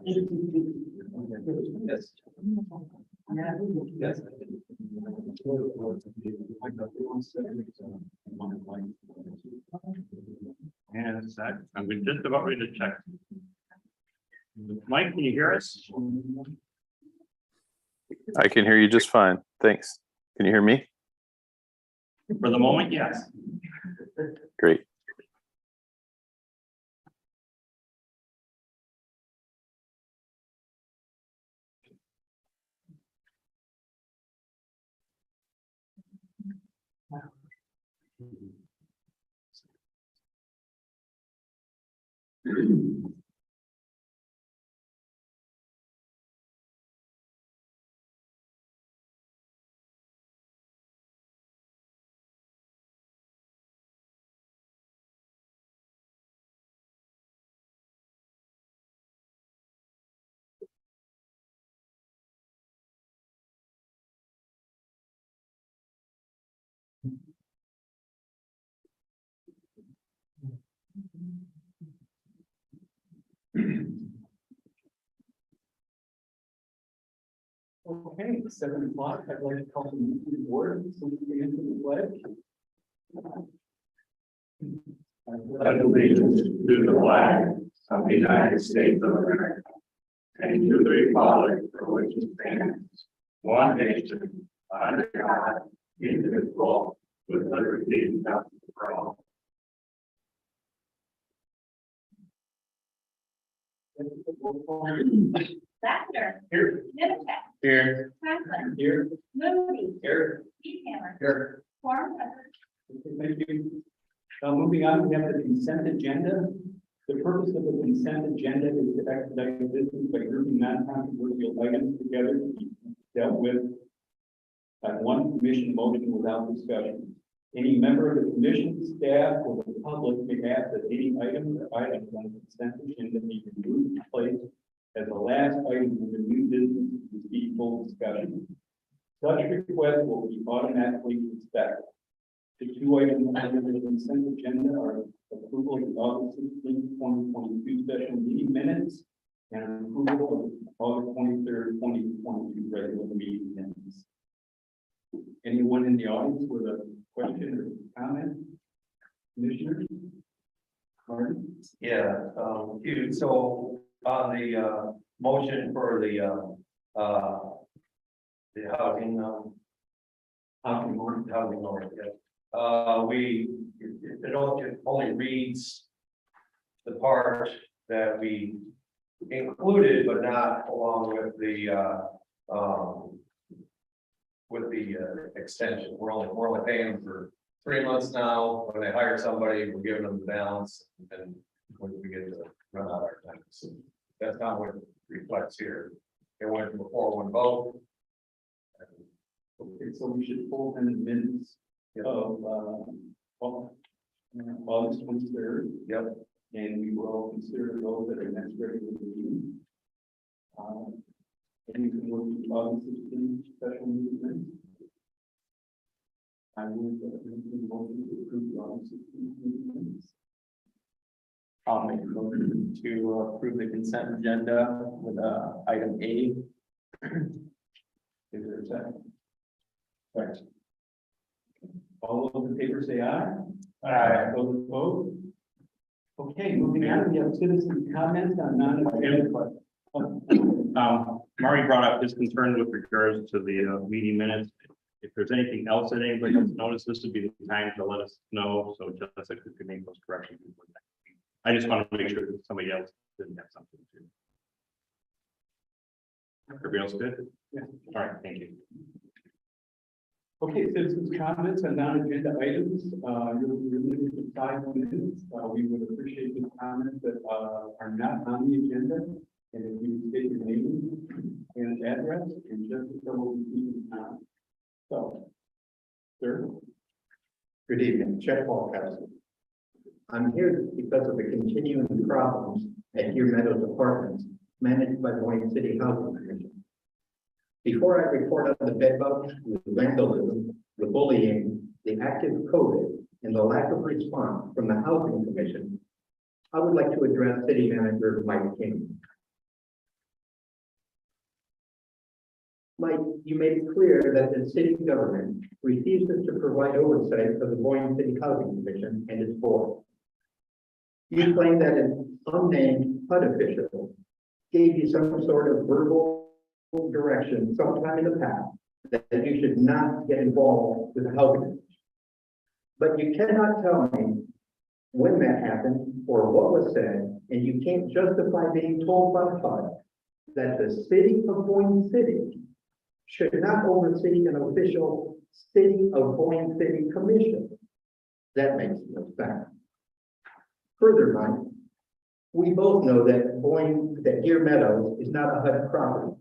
Yes. Yes. And a sec, I'm just about ready to check. Mike, can you hear us? I can hear you just fine. Thanks. Can you hear me? For the moment, yes. Great. Okay, 7 o'clock. I'd like to call the meeting to order. So we can enter the pledge. Pledge allegiance to the flag of the United States of America and to the republic for which it stands, one nation, under God, indivisible, with liberty and justice for all. Baxter. Here. Nemetek. Here. Franklin. Here. Moody. Here. Hammer. Here. Form. Thank you. Moving on, we have the consent agenda. The purpose of the consent agenda is to expedite business by grouping non-controversial items together to be dealt with at one commission motion without discussion. Any member of the commission, staff, or the public may ask that any item or items on the consent agenda be removed and placed as the last item of the new business to receive full discussion. Such requests will be automatically inspected. The two items on the consent agenda are approval of the August 16, 2022 special meeting minutes and approval of August 23rd, 2022 regular meeting minutes. Anyone in the audience with a question or comment? Commissioner? Martin? Yeah, Hugh, so on the motion for the housing, housing order, yeah. It only reads the part that we included, but not along with the extension. We're only paying them for 3 months now. When they hire somebody, we're giving them the balance, and when we get to run out our time. So that's not what it reflects here. It went from a 4-1 vote. Okay, so we should pull in the minutes of August 23rd. Yep. And we will consider those that are next regular meeting. And you can look to August 16th special meeting minutes. I will make the motion to approve the August 16th meeting minutes. I'll make a motion to approve the consent agenda with item A. Is there a second? Right. All those in favor say aye. Aye. Those opposed? Okay, moving on, we have citizen comments on non-agenda. Murray brought up his concern with regards to the meeting minutes. If there's anything else that anybody else noticed, this would be the time to let us know, so Jessica could make those corrections. I just want to make sure that somebody else didn't have something to. Everybody else good? Yeah. All right, thank you. Okay, citizens' comments on non-agenda items, you're limited to 5 minutes. We would appreciate the comments that are not on the agenda. And if you state your name and address, and just will be keeping time. So, sir. Good evening, Chet Paulkowski. I'm here because of the continuing problems at Deer Meadows Apartments managed by Boyne City Housing Commission. Before I report on the bedbugs, the vandalism, the bullying, the active COVID, and the lack of response from the Housing Commission, I would like to address City Manager Mike King. Mike, you made it clear that the city government refuses to provide oversight of the Boyne City Housing Commission and its board. You claim that an unnamed HUD official gave you some sort of verbal direction sometime in the past that you should not get involved with the housing commission. But you cannot tell me when that happened or what was said, and you can't justify being told by HUD that the city of Boyne City should not oversee an official City of Boyne City Commission. That makes no sense. Further, Mike, we both know that Deer Meadows is not a HUD property.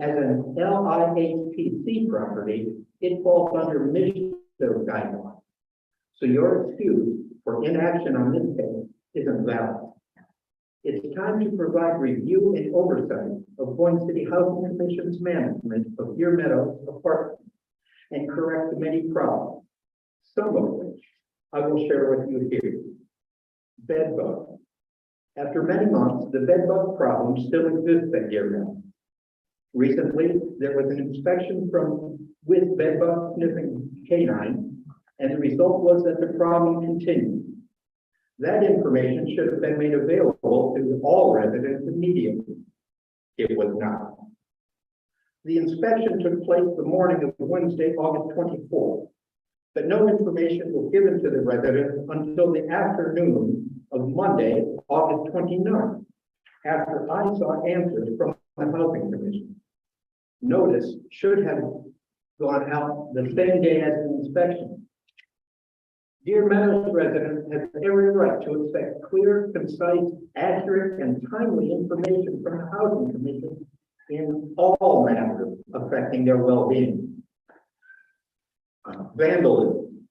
As an LIHPC property, it falls under Michigan guidelines. So your excuse for inaction on this case isn't valid. It's time to provide review and oversight of Boyne City Housing Commission's management of Deer Meadows apartments and correct the many problems, some of which I will share with you here. Bed bug. After many months, the bed bug problem still exists at Deer Meadows. Recently, there was an inspection with bed bug sniffing canine, and the result was that the problem continued. That information should have been made available to all residents immediately. It was not. The inspection took place the morning of Wednesday, August 24th, but no information was given to the residents until the afternoon of Monday, August 29th, after I saw answers from the Housing Commission. Notice should have gone out the same day as the inspection. Deer Meadows residents have every right to expect clear, concise, accurate, and timely information from the Housing Commission in all matters affecting their well-being. Vandalism.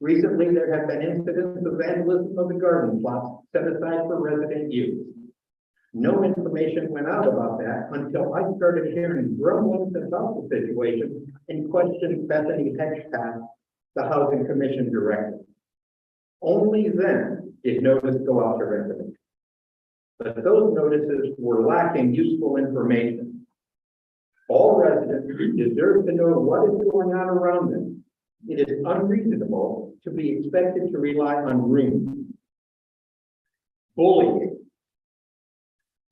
Recently, there have been incidents of vandalism of the garden plots set aside for resident use. No information went out about that until I started hearing grumblings about the situation and questioned Bethany Hedgepath, the Housing Commission director. Only then did notice go out to residents. But those notices were lacking useful information. All residents deserve to know what is going on around them. It is unreasonable to be expected to rely on rumors. Bullying.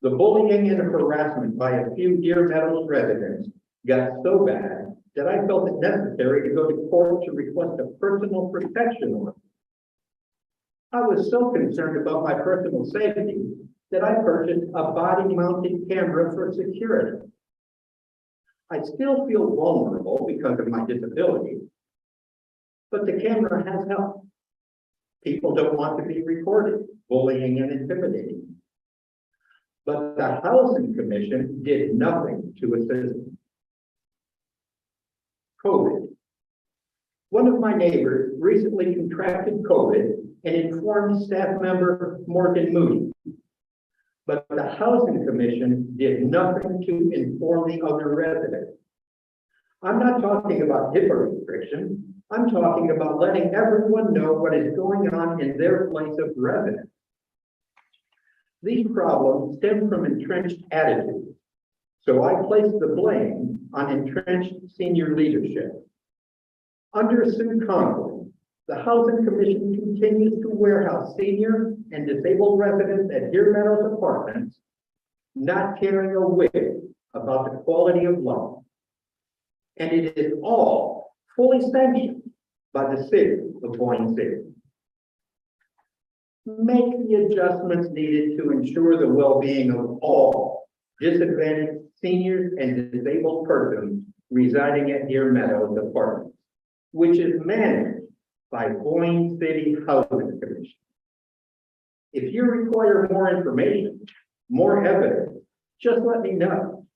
The bullying and harassment by a few Deer Meadows residents got so bad that I felt it necessary to go to court to request a personal protection order. I was so concerned about my personal safety that I purchased a body-mounted camera for security. I still feel vulnerable because of my disability, but the camera has helped. People don't want to be recorded, bullying and intimidating. But the Housing Commission did nothing to assist me. COVID. One of my neighbors recently contracted COVID and informed staff member Morgan Moody. But the Housing Commission did nothing to inform the other residents. I'm not talking about HIPAA restrictions. I'm talking about letting everyone know what is going on in their place of residence. These problems stem from entrenched attitudes, so I place the blame on entrenched senior leadership. Under Sue Conklin, the Housing Commission continues to warehouse senior and disabled residents at Deer Meadows apartments, not caring a whit about the quality of life. And it is all fully sanctioned by the city of Boyne City. Make the adjustments needed to ensure the well-being of all disadvantaged seniors and disabled persons residing at Deer Meadows apartments, which is managed by Boyne City Housing Commission. If you require more information, more evidence, just let me know.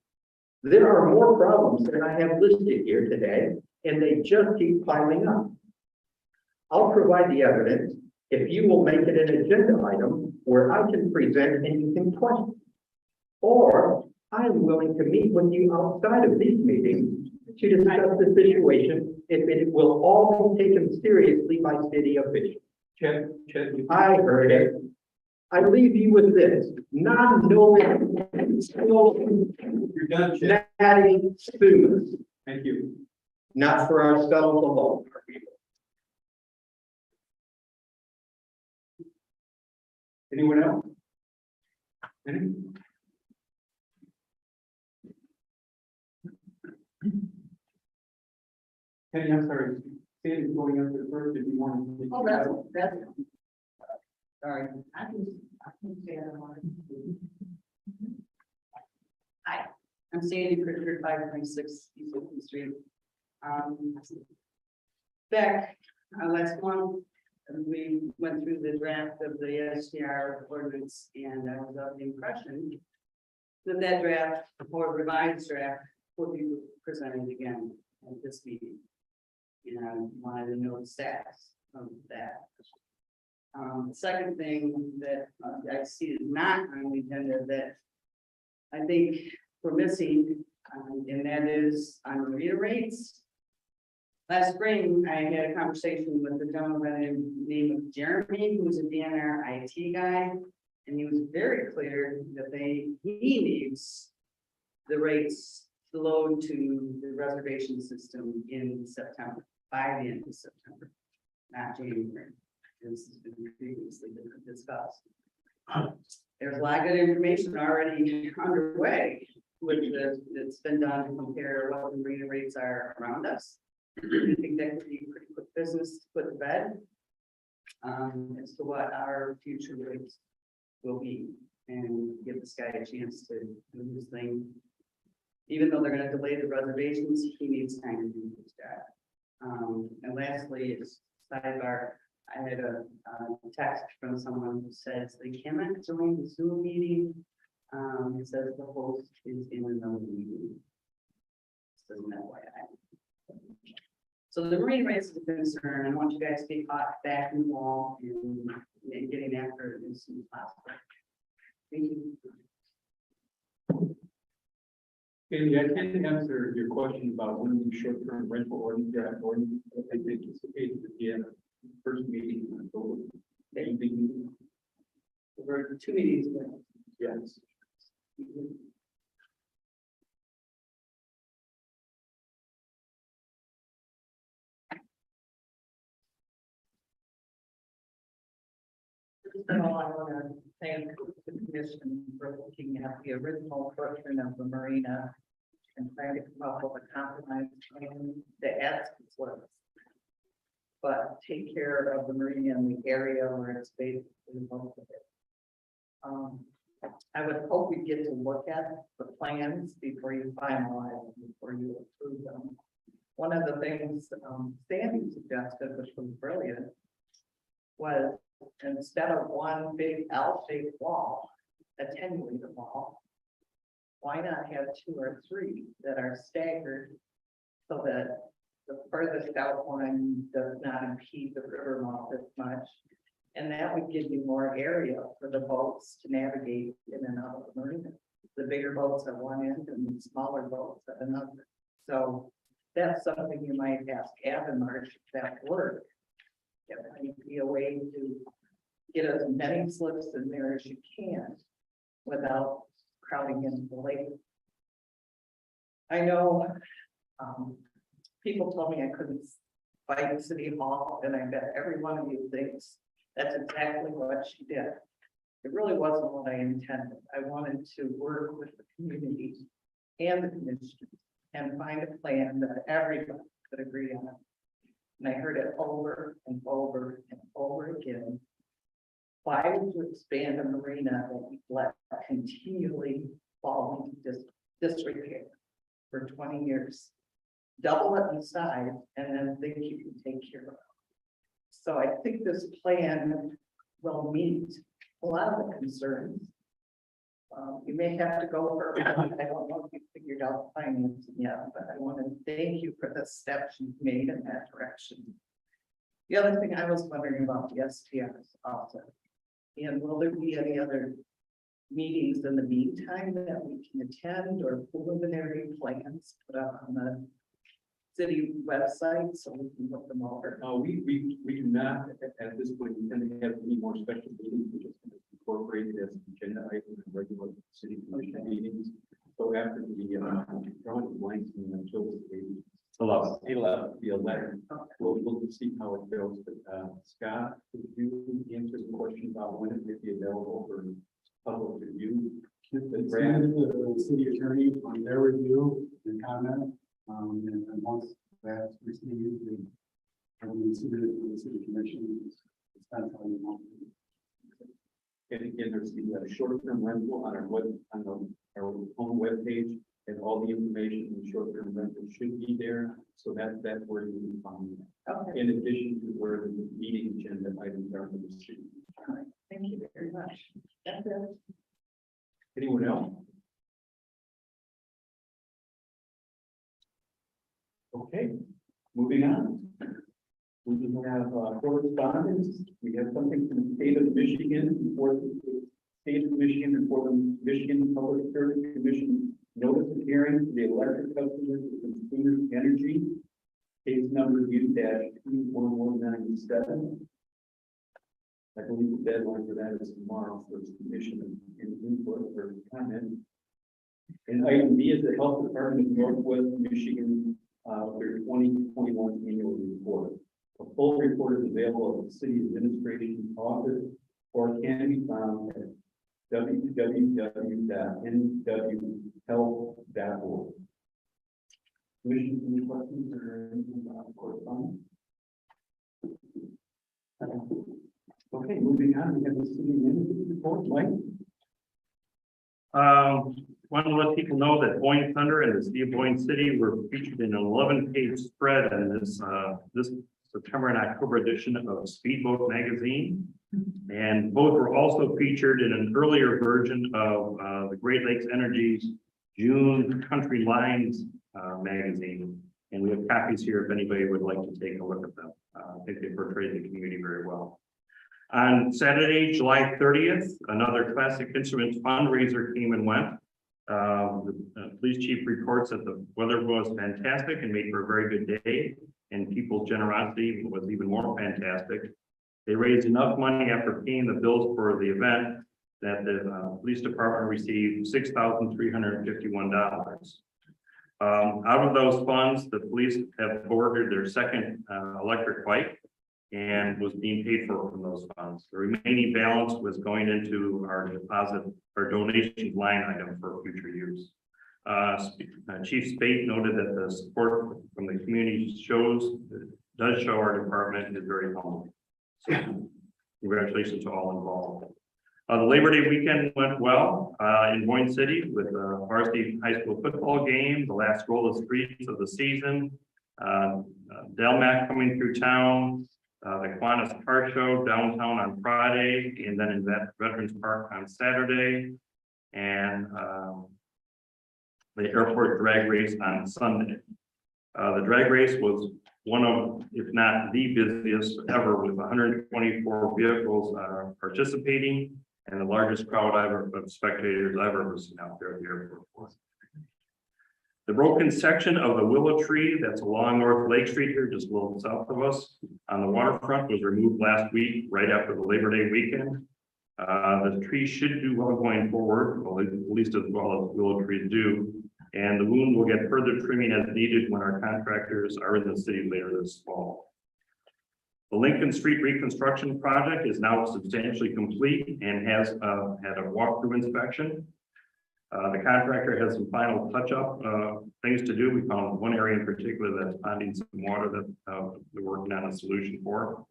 There are more problems than I have listed here today, and they just keep piling up. I'll provide the evidence if you will make it an agenda item where I can present and you can question. Or I'm willing to meet with you outside of these meetings to discuss the situation if it will all be taken seriously by city officials. I heard it. I leave you with this. Non-knowing You're done, Chip. Natty students, Thank you. not for ourselves alone. Anyone else? Any? Penny, I'm sorry, Sandy's going up there first, if you want to. Oh, that's. Sorry, I can say that one. Hi, I'm Sandy Pritchard, 526 East Oakland Street. Back last month, we went through the draft of the SDR ordinance, and I was of the impression that that draft, or revised draft, would be presented again at this meeting. And I wanted to know the status of that. The second thing that I see is not on the agenda that I think we're missing, and that is on reader rates. Last spring, I had a conversation with a gentleman by the name of Jeremy, who was a DNR IT guy, and he was very clear that he needs the rates to load to the reservation system in September, by the end of September, not January. This has been previously discussed. There's a lot of good information already underway, that's been done to compare what the reader rates are around us. I think that could be a pretty quick business to put to bed. As to what our future rates will be, and give this guy a chance to do his thing. Even though they're gonna delay the reservations, he needs time to do his job. And lastly, it's sidebar. I had a text from someone who says they cannot join the Zoom meeting. It says the host is in another meeting. Doesn't that why So the marine rates is a concern. I want you guys to be caught back in the wall and getting after it as soon as possible. Thank you. Andy, I can answer your question about when the short-term rental ordinance, draft ordinance, I anticipated at the first meeting in October. Anything? There were 2 meetings. Yes. First of all, I want to thank the commission for looking at the original portion of the marina and trying to come up with a compromise plan that adds to it. But take care of the marina and the area where it's basically most of it. I would hope we get to look at the plans before you finalize, before you approve them. One of the things Sandy suggested, which was brilliant, was instead of one big L-shaped wall, attenuated wall, why not have 2 or 3 that are staggered so that the furthest out one does not impede the river mouth as much? And that would give you more area for the boats to navigate in and out of the marina. The bigger boats at one end and the smaller boats at another. So that's something you might ask Avonmarsh if that work. It might be a way to get as many slips in there as you can without crowding into the lake. I know people told me I couldn't fight City Hall, and I bet every one of you thinks that's exactly what she did. It really wasn't what I intended. I wanted to work with the community and the commission and find a plan that everybody could agree on. And I heard it over and over and over again. Why would you expand a marina that you let continually fall into disrepair for 20 years? Double it in size and then think you can take care of it. So I think this plan will meet a lot of the concerns. You may have to go for, I don't know if you figured out the financing yet, but I want to thank you for the steps you've made in that direction. The other thing I was wondering about the STRs also. And will there be any other meetings in the meantime that we can attend or preliminary plans put up on the city website so we can look them over? We do not at this point intend to have any more special meetings. We just incorporated as an agenda item in regular city commission meetings. So after the, drawing blanks and then until the 11th, the 11th, we'll just see how it goes. But, Scott, could you answer the question about when it may be available for public review? It's the city attorney on their review and comment, and then once that's received, we submit it to the city commission. It's time for them. And again, there's the short-term rental on our our home webpage, and all the information in short-term rental should be there. So that's where you can find it. Okay, In addition to where the meeting agenda items are for the city. all right, thank you very much. That's it. Anyone else? Okay, moving on. We have correspondence. We have something from the state of Michigan for the state of Michigan and for the Michigan Public Service Commission. Notice of hearing for the electric customers of Consumer Energy. Case number U-21197. I believe the deadline for that is tomorrow for submission and input or comment. And item B is the Health Department of Northwest Michigan, their 2021 annual report. A full report is available at the city administration office or can be found at www.nwhealth.org. Commission, any questions or anything about correspondence? Okay, moving on, we have the city manager's report, Mike. Want to let people know that Boyne Thunder and the city of Boyne City were featured in an 11-page spread in this September and October edition of Speedboat magazine. And both were also featured in an earlier version of the Great Lakes Energy's June Country Lines magazine. And we have copies here if anybody would like to take a look at them. I think they portray the community very well. On Saturday, July 30th, another Classic Instruments fundraiser came and went. The police chief reports that the weather was fantastic and made for a very good day, and people's generosity was even more fantastic. They raised enough money after paying the bills for the event that the police department received $6,351. Out of those funds, the police have ordered their second electric bike and was being paid for from those funds. The remaining balance was going into our deposit or donation line item for future use. Chief Spate noted that the support from the community does show our department is very humble. So congratulations to all involved. The Labor Day weekend went well in Boyne City with the varsity high school football game, the last roll of streets of the season, Delmac coming through town, the Kiwanis Car Show downtown on Friday, and then in Veterans Park on Saturday, and the airport drag race on Sunday. The drag race was one of, if not the busiest ever, with 124 vehicles participating, and the largest crowd of spectators I've ever seen out there at the airport. The broken section of the willow tree that's along North Lake Street here, just a little south of us on the waterfront, was removed last week, right after the Labor Day weekend. The tree should do well going forward, well, at least as well as willow trees do. And the wound will get further trimming as needed when our contractors are in the city later this fall. The Lincoln Street reconstruction project is now substantially complete and has had a walkthrough inspection. The contractor has some final touch-up things to do. We found one area in particular that's finding some water that they're working on a solution for.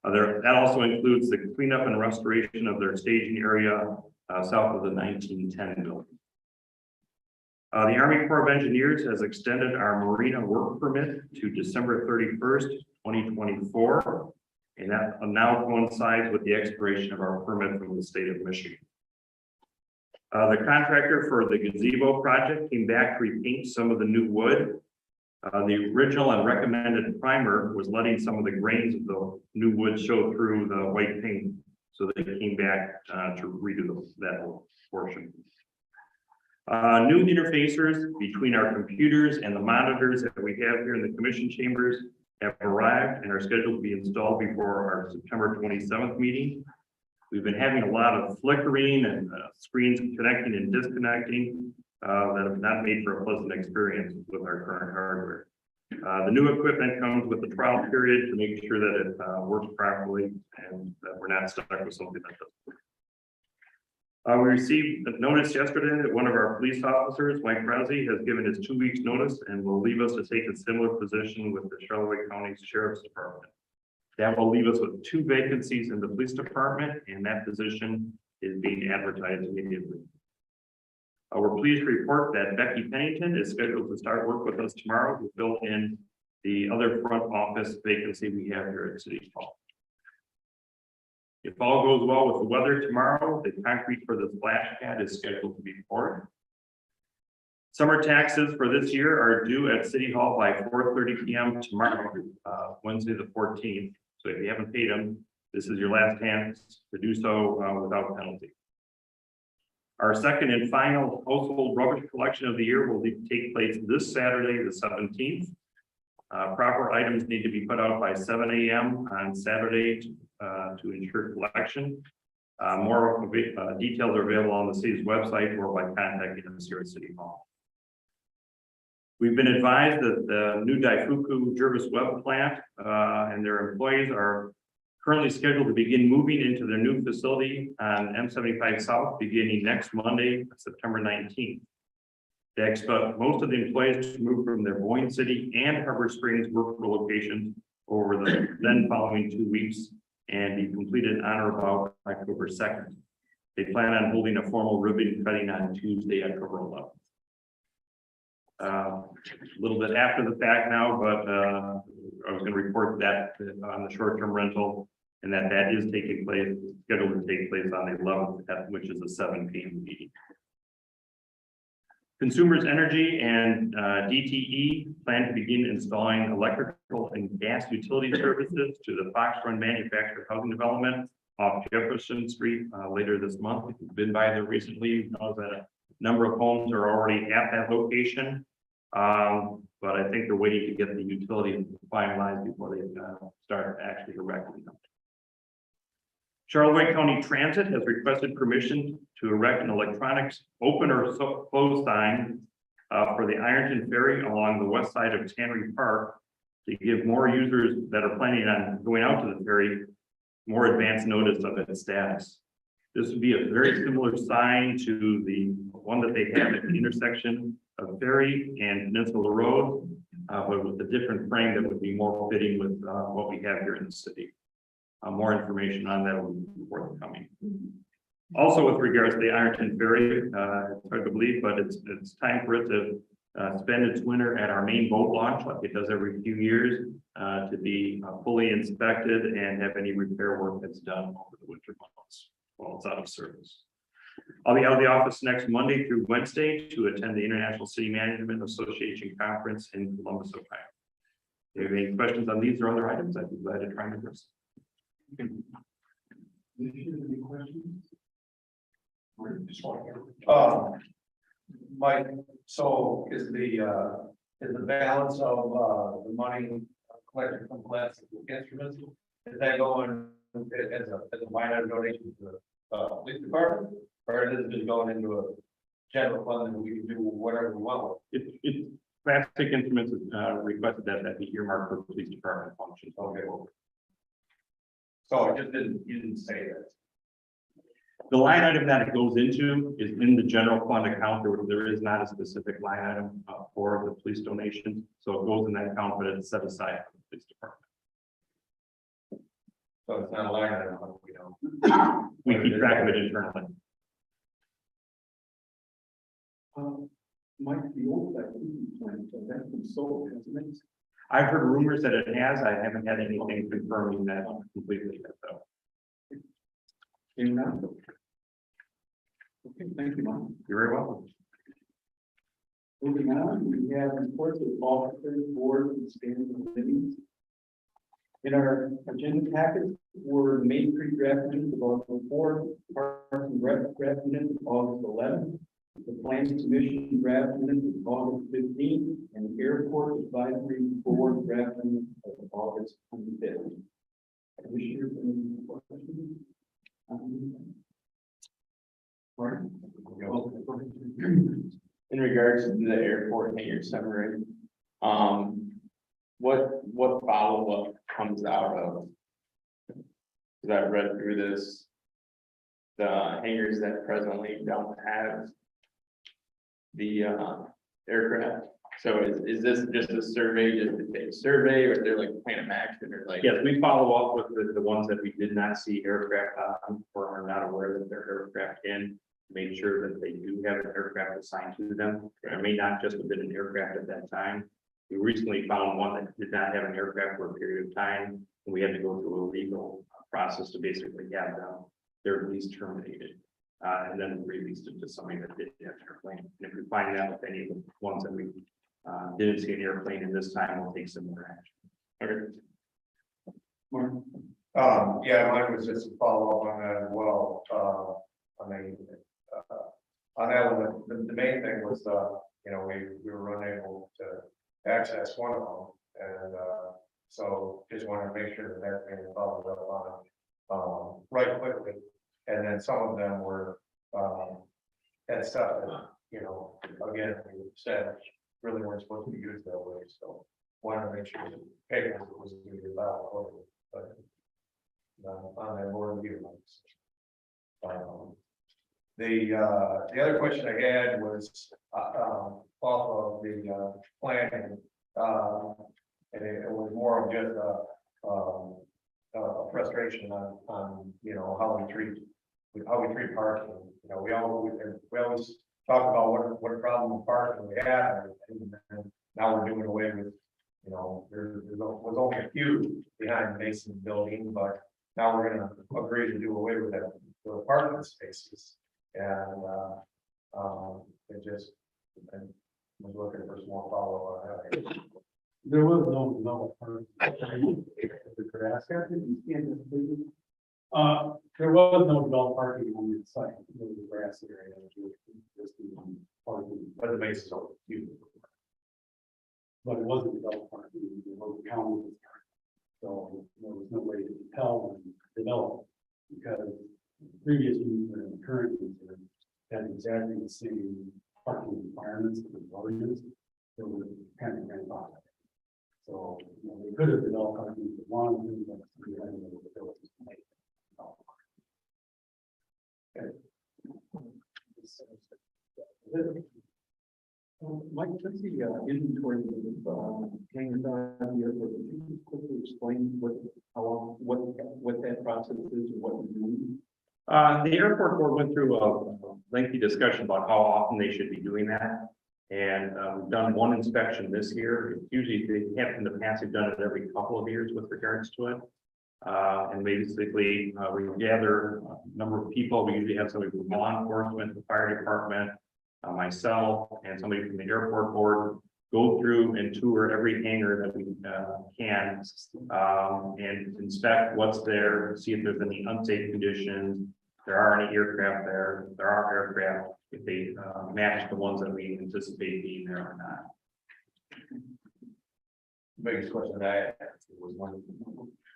That also includes the cleanup and restoration of their staging area south of the 1910 building. The Army Corps of Engineers has extended our marina work permit to December 31st, 2024, and that now coincides with the expiration of our permit from the state of Michigan. The contractor for the gazebo project came back to repaint some of the new wood. The original and recommended primer was letting some of the grains of the new wood show through the white paint, so they came back to redo that portion. New interfacers between our computers and the monitors that we have here in the commission chambers have arrived and are scheduled to be installed before our September 27th meeting. We've been having a lot of flickering and screens connecting and disconnecting that have not made for a pleasant experience with our current hardware. The new equipment comes with a trial period to make sure that it works properly and that we're not stuck with something that doesn't. We received a notice yesterday that one of our police officers, Mike Rousey, has given his 2 weeks notice and will leave us to take a similar position with the Charlevoix County Sheriff's Department. That will leave us with 2 vacancies in the police department, and that position is being advertised immediately. We're pleased to report that Becky Pennington is scheduled to start work with us tomorrow to fill in the other front office vacancy we have here at City Hall. If all goes well with the weather tomorrow, the concrete for the splash pad is scheduled to be poured. Summer taxes for this year are due at City Hall by 4:30 p.m. tomorrow, Wednesday the 14th. So if you haven't paid them, this is your last chance to do so without penalty. Our second and final household rubbish collection of the year will take place this Saturday, the 17th. Proper items need to be put out by 7 a.m. on Saturday to ensure collection. More details are available on the city's website or by contacting us here at City Hall. We've been advised that the new Daifuku Jervis Web plant and their employees are currently scheduled to begin moving into their new facility on M75 South beginning next Monday, September 19th. They expect most of the employees to move from their Boyne City and Harbor Springs work locations over the then following 2 weeks and be completed on or about October 2nd. They plan on holding a formal ribbon cutting on Tuesday, October 11th. A little bit after the fact now, but I was going to report that on the short-term rental and that is taking place, scheduled to take place on the 11th, which is a 7 p.m. meeting. Consumers Energy and DTE plan to begin installing electrical and gas utility services to the Fox Run Manufactured Housing Development off Jefferson Street later this month. If you've been by there recently, you know that a number of homes are already at that location. But I think they're waiting to get the utility finalized before they start actually erecting them. Charlevoix County Transit has requested permission to erect an electronics open or close sign for the Ironton Ferry along the west side of Tannery Park to give more users that are planning on going out to the ferry more advanced notice of its status. This would be a very similar sign to the one that they have at the intersection of Ferry and Peninsula Road, but with a different frame that would be more fitting with what we have here in the city. More information on that will be forthcoming. Also, with regards to the Ironton Ferry, it's hard to believe, but it's time for it to spend its winter at our main boat launch, like it does every few years, to be fully inspected and have any repair work that's done over the winter months while it's out of service. I'll be out of the office next Monday through Wednesday to attend the International City Management Association Conference in Columbus, Ohio. If you have any questions on these or other items, I'd be glad to try and address. Any questions? Mike, so is the balance of the money collected from class instruments, is that going as a line item donation to the police department, or is it just going into a general fund and we can do whatever we want with? It plastic instruments requested that be earmarked for police department functions. Okay, well. So it just you didn't say that. The line item that it goes into is in the general fund account. There is not a specific line item for the police donations. So it goes in that account, but it's set aside for the police department. So it's not a line item, we don't. We keep track of it internally. Mike, the old plant, so that's been sold, hasn't it? I've heard rumors that it has. I haven't had anything confirming that completely yet, though. Okay, thank you, Mike. You're very welcome. Moving on, we have reports of officers, boards, and standing committees. In our agenda packet were the Main Street draft minutes of August 4th, Parks and Rec draft minutes of August 11th, the Planning Commission draft minutes of August 15th, and the Airport Advisory Board draft minutes of August 25th. Commissioners, any questions? In regards to the airport hangar summary, what follow-up comes out of? Cause I read through this. The hangars that presently don't have the aircraft. So is this just a survey, just to take a survey, or is there like a plan of action or like? Yes, we follow up with the ones that we did not see aircraft on, or are not aware that they're aircraft in. Make sure that they do have an aircraft assigned to them. There may not just have been an aircraft at that time. We recently found one that did not have an aircraft for a period of time, and we had to go through a legal process to basically have them, their lease terminated. And then released it to somebody that did have an airplane. And if we find out with any of the ones that we didn't see an airplane in this time, we'll take some more action. Okay. Yeah, mine was just a follow-up on that as well. On that one, the main thing was, we were unable to access one of them. And, so just wanted to make sure that that's being followed up on, right quickly. And then some of them were, had stuff that, again, we said really weren't supposed to be used that way, so wanted to make sure that paper was going to be allowed, but on that board meeting. The other question I had was off of the planning, and it was more of just a frustration on how we treat parking. We always talk about what a problem with parking we have, and now we're doing away with, there was only a few behind the Mason building, but now we're gonna agree to do away with that, the parking spaces. And it just, I was looking for some more follow-up on that. There was no part. The grass. There was no developed parking on the site. There was a grass area. Parking. But the base is only huge. But it wasn't developed parking. It was county. So there was no way to tell them develop because previous user and the current user had exactly the same parking requirements for the ordinance. That were kind of grandfathered. So they could have developed parking if they wanted to, but we had no ability to make it. Mike, let's see, inventory of hangers on here, but could you just quickly explain what that process is and what you do? The airport board went through a lengthy discussion about how often they should be doing that. And we've done one inspection this year. Usually they have in the past, they've done it every couple of years with regards to it. And basically we gather a number of people. We usually have somebody from law enforcement, the fire department, myself, and somebody from the airport board go through and tour every hangar that we can and inspect what's there, see if there's any unsafe conditions. If there are any aircraft there, if there are aircraft, if they match the ones that we anticipate being there or not. Biggest question I had was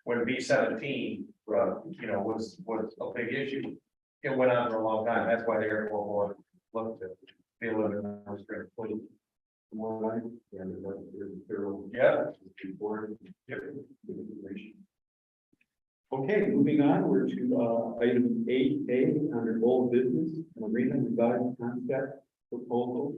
when B-17, was a big issue. It went on for a long time. That's why the airport board looked at be a little bit more strict. Okay, moving on, we're to item 8A under old business, marina revised concept proposal.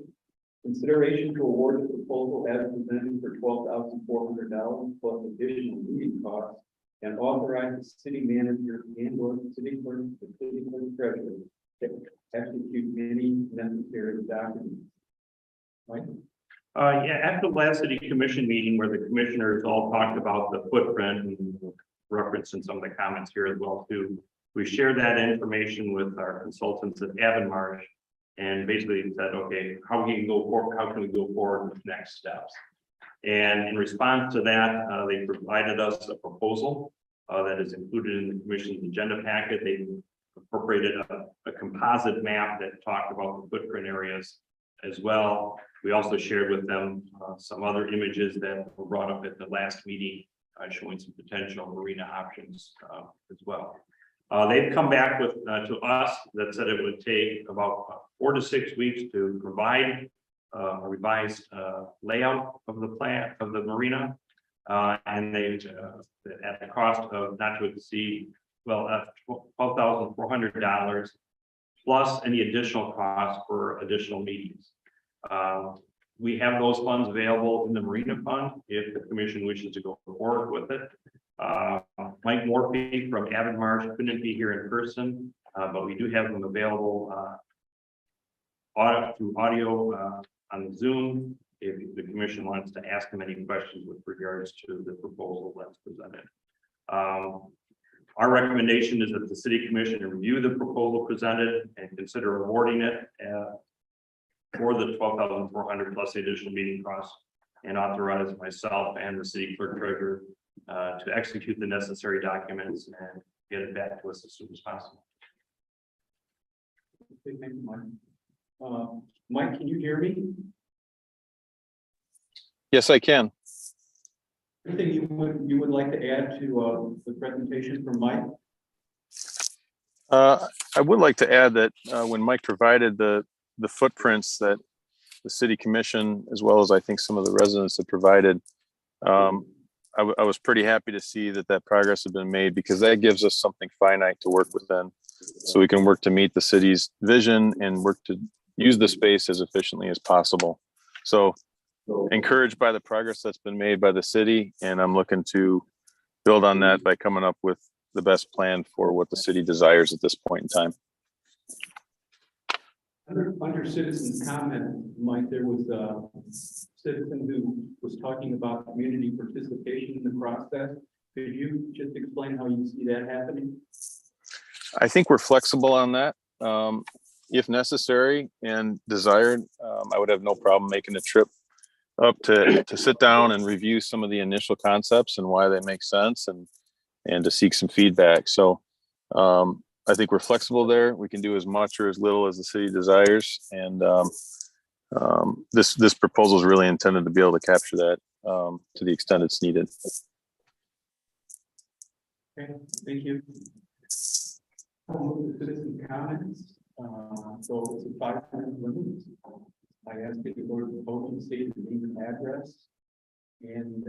Consideration to award the proposal as presented for $12,400 plus additional meeting costs and authorize the city manager and or city clerk, the city clerk treasurer to execute any necessary documents. Right? Yeah, at the last city commission meeting where the commissioners all talked about the footprint and referenced in some of the comments here as well too. We shared that information with our consultants at Avonmarsh and basically said, okay, how can we go forward with next steps? And in response to that, they provided us a proposal that is included in the commission's agenda packet. They incorporated a composite map that talked about the footprint areas as well. We also shared with them some other images that were brought up at the last meeting, showing some potential marina options as well. They've come back with, to us, that said it would take about 4 to 6 weeks to provide a revised layout of the plan of the marina. And they, at the cost of not to exceed, $12,400 plus any additional costs for additional meetings. We have those funds available in the Marina Fund if the commission wishes to go forward with it. Mike Morphy from Avid Marsh couldn't be here in person, but we do have them available through audio on Zoom if the commission wants to ask them any questions with regards to the proposal that's presented. Our recommendation is that the city commission review the proposal presented and consider awarding it for the $12,400 plus the additional meeting costs, and authorize myself and the city clerk treasurer to execute the necessary documents and get it back to us as soon as possible. Okay, thank you, Mike. Mike, can you hear me? Yes, I can. Anything you would like to add to the presentation from Mike? I would like to add that when Mike provided the footprints that the city commission, as well as I think some of the residents had provided, I was pretty happy to see that progress had been made, because that gives us something finite to work within, so we can work to meet the city's vision and work to use the space as efficiently as possible. So encouraged by the progress that's been made by the city, and I'm looking to build on that by coming up with the best plan for what the city desires at this point in time. Under citizens' comment, Mike, there was a citizen who was talking about community participation in the process. Could you just explain how you see that happening? I think we're flexible on that. If necessary and desired, I would have no problem making a trip up to sit down and review some of the initial concepts and why they make sense, and to seek some feedback. So I think we're flexible there. We can do as much or as little as the city desires. And this proposal is really intended to be able to capture that to the extent it's needed. Okay, thank you. I'll move to citizen comments. So it's a 5-minute limit. I ask that you go to the voting state and name and address. And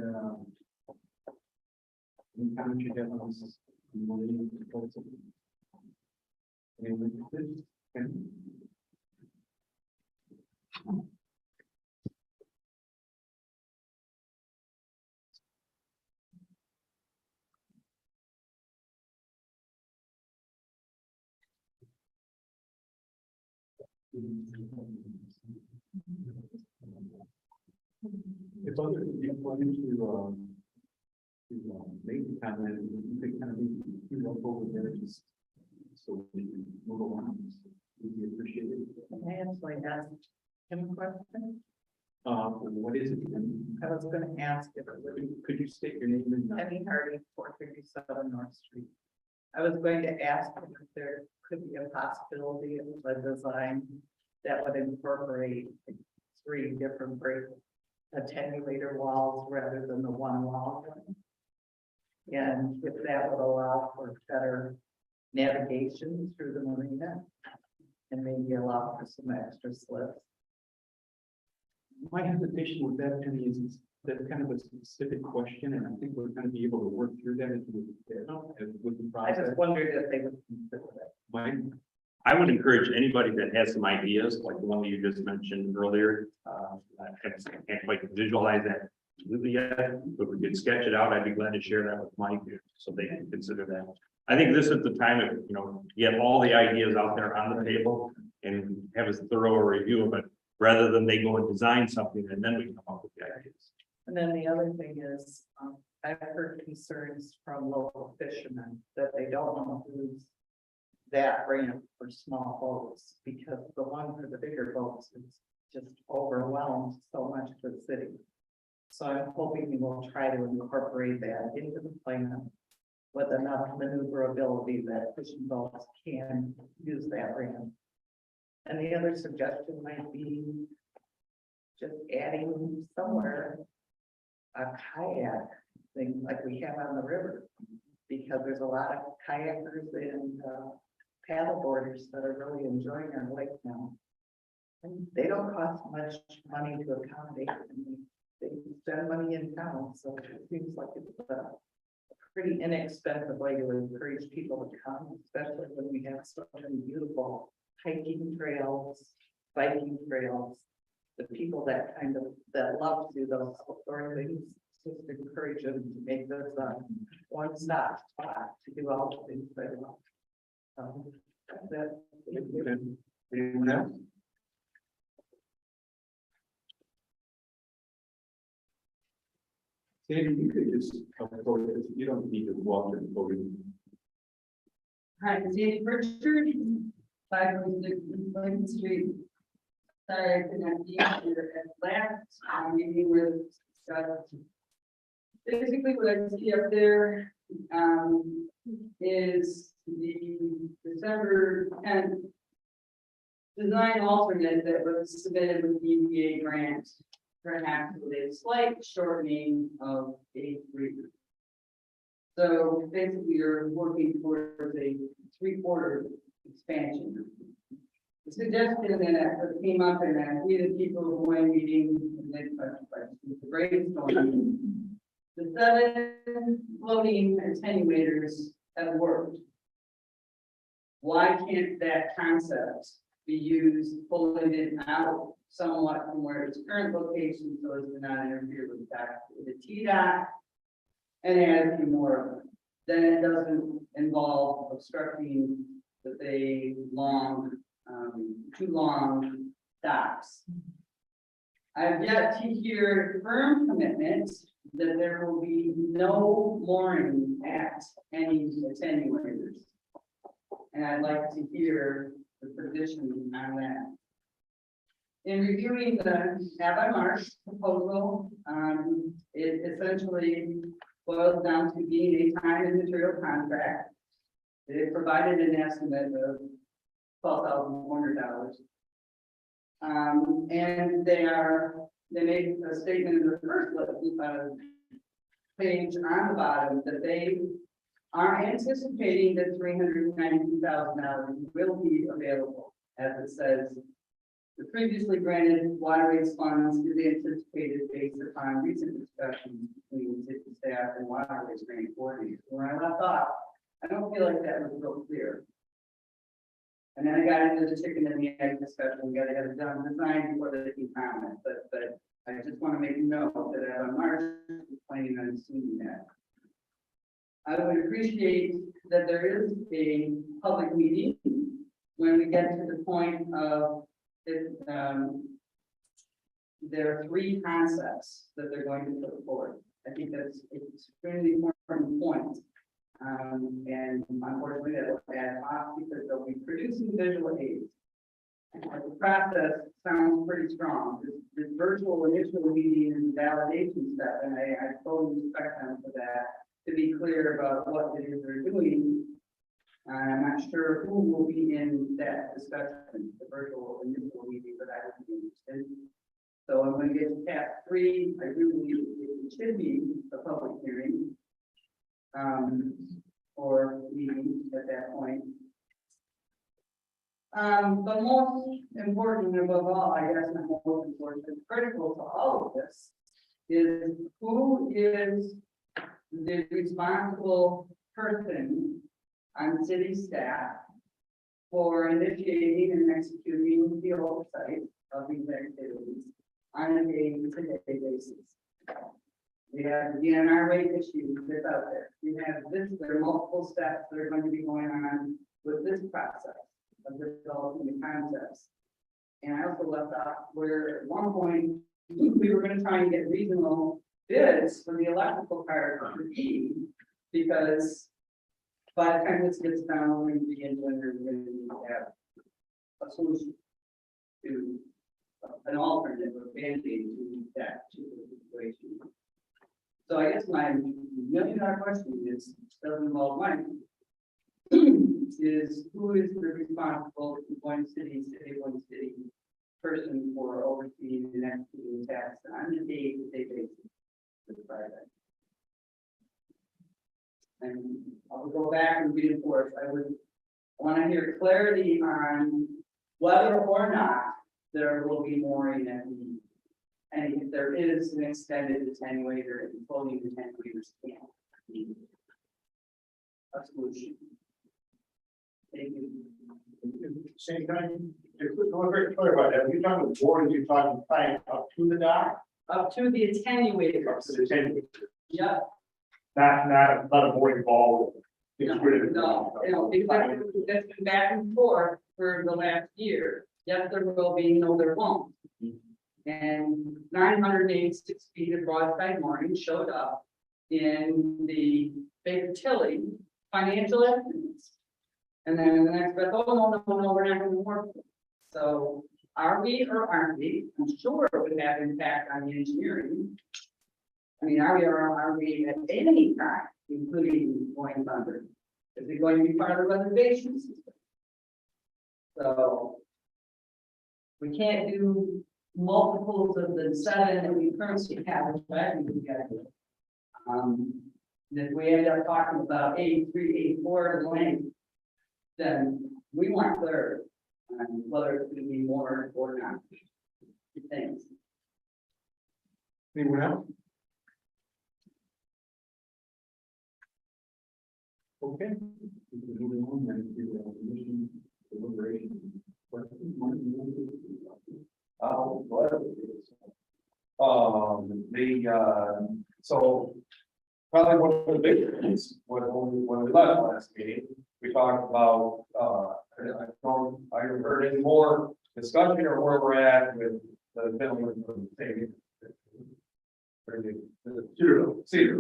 any comments you have on this proposal? Anyone interested? Okay. If others would be willing to make the comment, you could kind of move up over there, just so we can move along. Would be appreciated. Can I actually ask him a question? What is it? I was going to ask if it would be Could you state your name and? Penny Hardy, 457 North Street. I was going to ask if there could be a possibility of a design that would incorporate 3 different break attenuator walls rather than the one wall. And if that would allow for better navigation through the marina and maybe allow for some extra slips. My hesitation with that, Penny, is that's kind of a specific question, and I think we're going to be able to work through that with the I process. just wondered if they would consider that. Mike? I would encourage anybody that has some ideas, like the one that you just mentioned earlier. I can't quite visualize that completely yet, but we could sketch it out. I'd be glad to share that with Mike so they can consider that. I think this is the time to, get all the ideas out there on the table and have a thorough review of it, rather than they go and design something and then we come up with the ideas. And then the other thing is, I've heard concerns from local fishermen that they don't want to lose that ramp for small boats, because the one for the bigger boats is just overwhelmed so much for the city. So I'm hoping we will try to incorporate that into the plan with enough maneuverability that fishing boats can use that ramp. And the other suggestion might be just adding somewhere a kayak thing like we have on the river, because there's a lot of kayakers and paddleboarders that are really enjoying our lake now. And they don't cost much money to accommodate, and they spend money in town, so it seems like it's a pretty inexpensive way to encourage people to come, especially when we have so many beautiful hiking trails, biking trails. The people that love to do those outdoor things, just encourage them to make this one stop spot to do all the things they love. That's it. Anyone else? Sandy, you could just come forward, because you don't need to walk in forward. Hi, Sandy Richard, 506 Boyne Street. Sorry, I could not be here at last meeting with basically what I see up there is the December 10th design alternate that was submitted with the EPA grant, perhaps with a slight shortening of a 3. So basically, you're working towards a 3/4 expansion. The suggestion that came up in that we, the people of Boyne meeting, and then the brainstorming, the 7 floating attenuators have worked. Why can't that concept be used, pulling it out somewhat from where its current location, so as to not interfere with the TDOT, and add a few more of them? Then it doesn't involve obstructing the big, too long docks. I've yet to hear firm commitment that there will be no mooring at any attenuators. And I'd like to hear the position on that. In reviewing the Avon Marsh proposal, it essentially boils down to being a time and material contract. It provided an estimate of $12,400. And they made a statement in the first page on the bottom that they are anticipating that $392,000 will be available. As it says, the previously granted waterways funds is anticipated based upon recent discussions between city staff and waterways grant coordinators. When I left off, I don't feel like that was real clear. And then I got into the chicken and the egg discussion. We got to have it done design before they can comment. But I just want to make a note that on March, we're planning on seeing that. I would appreciate that there is a public meeting when we get to the point of it, there are 3 concepts that they're going to put forward. I think that's an extremely important point. And unfortunately, that will add off because they'll be producing visual aids. And the process sounds pretty strong. This virtual initial meeting is a validation step, and I totally respect them for that, to be clear about what it is they're doing. I'm not sure who will be in that discussion, the virtual initial meeting, but I would be interested. So I'm going to get to tab 3. I do believe it should be a public hearing. Or meeting at that point. But most important above all, I guess not most important, but critical to all of this is who is the responsible person on city staff for initiating and executing the oversight of these activities on a day-to-day basis. We have the DNR rate issue that's out there. We have this, there are multiple steps that are going to be going on with this process of developing the concepts. And I also left out where at one point, we were going to try and get regional bids for the electrical part of the E, because by the time this gets done, we're going to begin to have a solution to an alternative or band-aid to that situation. So I guess my $1 million question is, doesn't involve money, is who is the responsible Boyne City person for overseeing and executing tasks on a day-to-day basis for the project? And would go back and reinforce, I want to hear clarity on whether or not there will be mooring at the, and if there is an extended attenuator, and floating attenuators can be a solution. Thank you. Same thing, if we're very clear about that, you're talking board, you're talking pipe up to the dock, Up to the attenuators, up to the tank, yeah, not a board involved. no, because that's been back and forth for the last year. Yes, there will be, no, there won't. And 986 feet of broadside mooring showed up in the Baker Tilly financial estimates. And then in the next breath, oh, no, we're not gonna work. So are we or aren't we? I'm sure it would have impact on the engineering. I mean, are we or are we at any time, including Boyne Thunder? Is it going to be part of the reservation system? So we can't do multiples of the 7 that we currently have, which I think we gotta do. And if we end up talking about 83, 84 length, then we want clarity on whether it's gonna be more or not. Thanks. Anyone else? Okay. Moving on then to the commission deliberation. So probably one of the big things, when we left last meeting, we talked about, I haven't heard any more discussion or where we're at with the gentleman from the state. Cedar.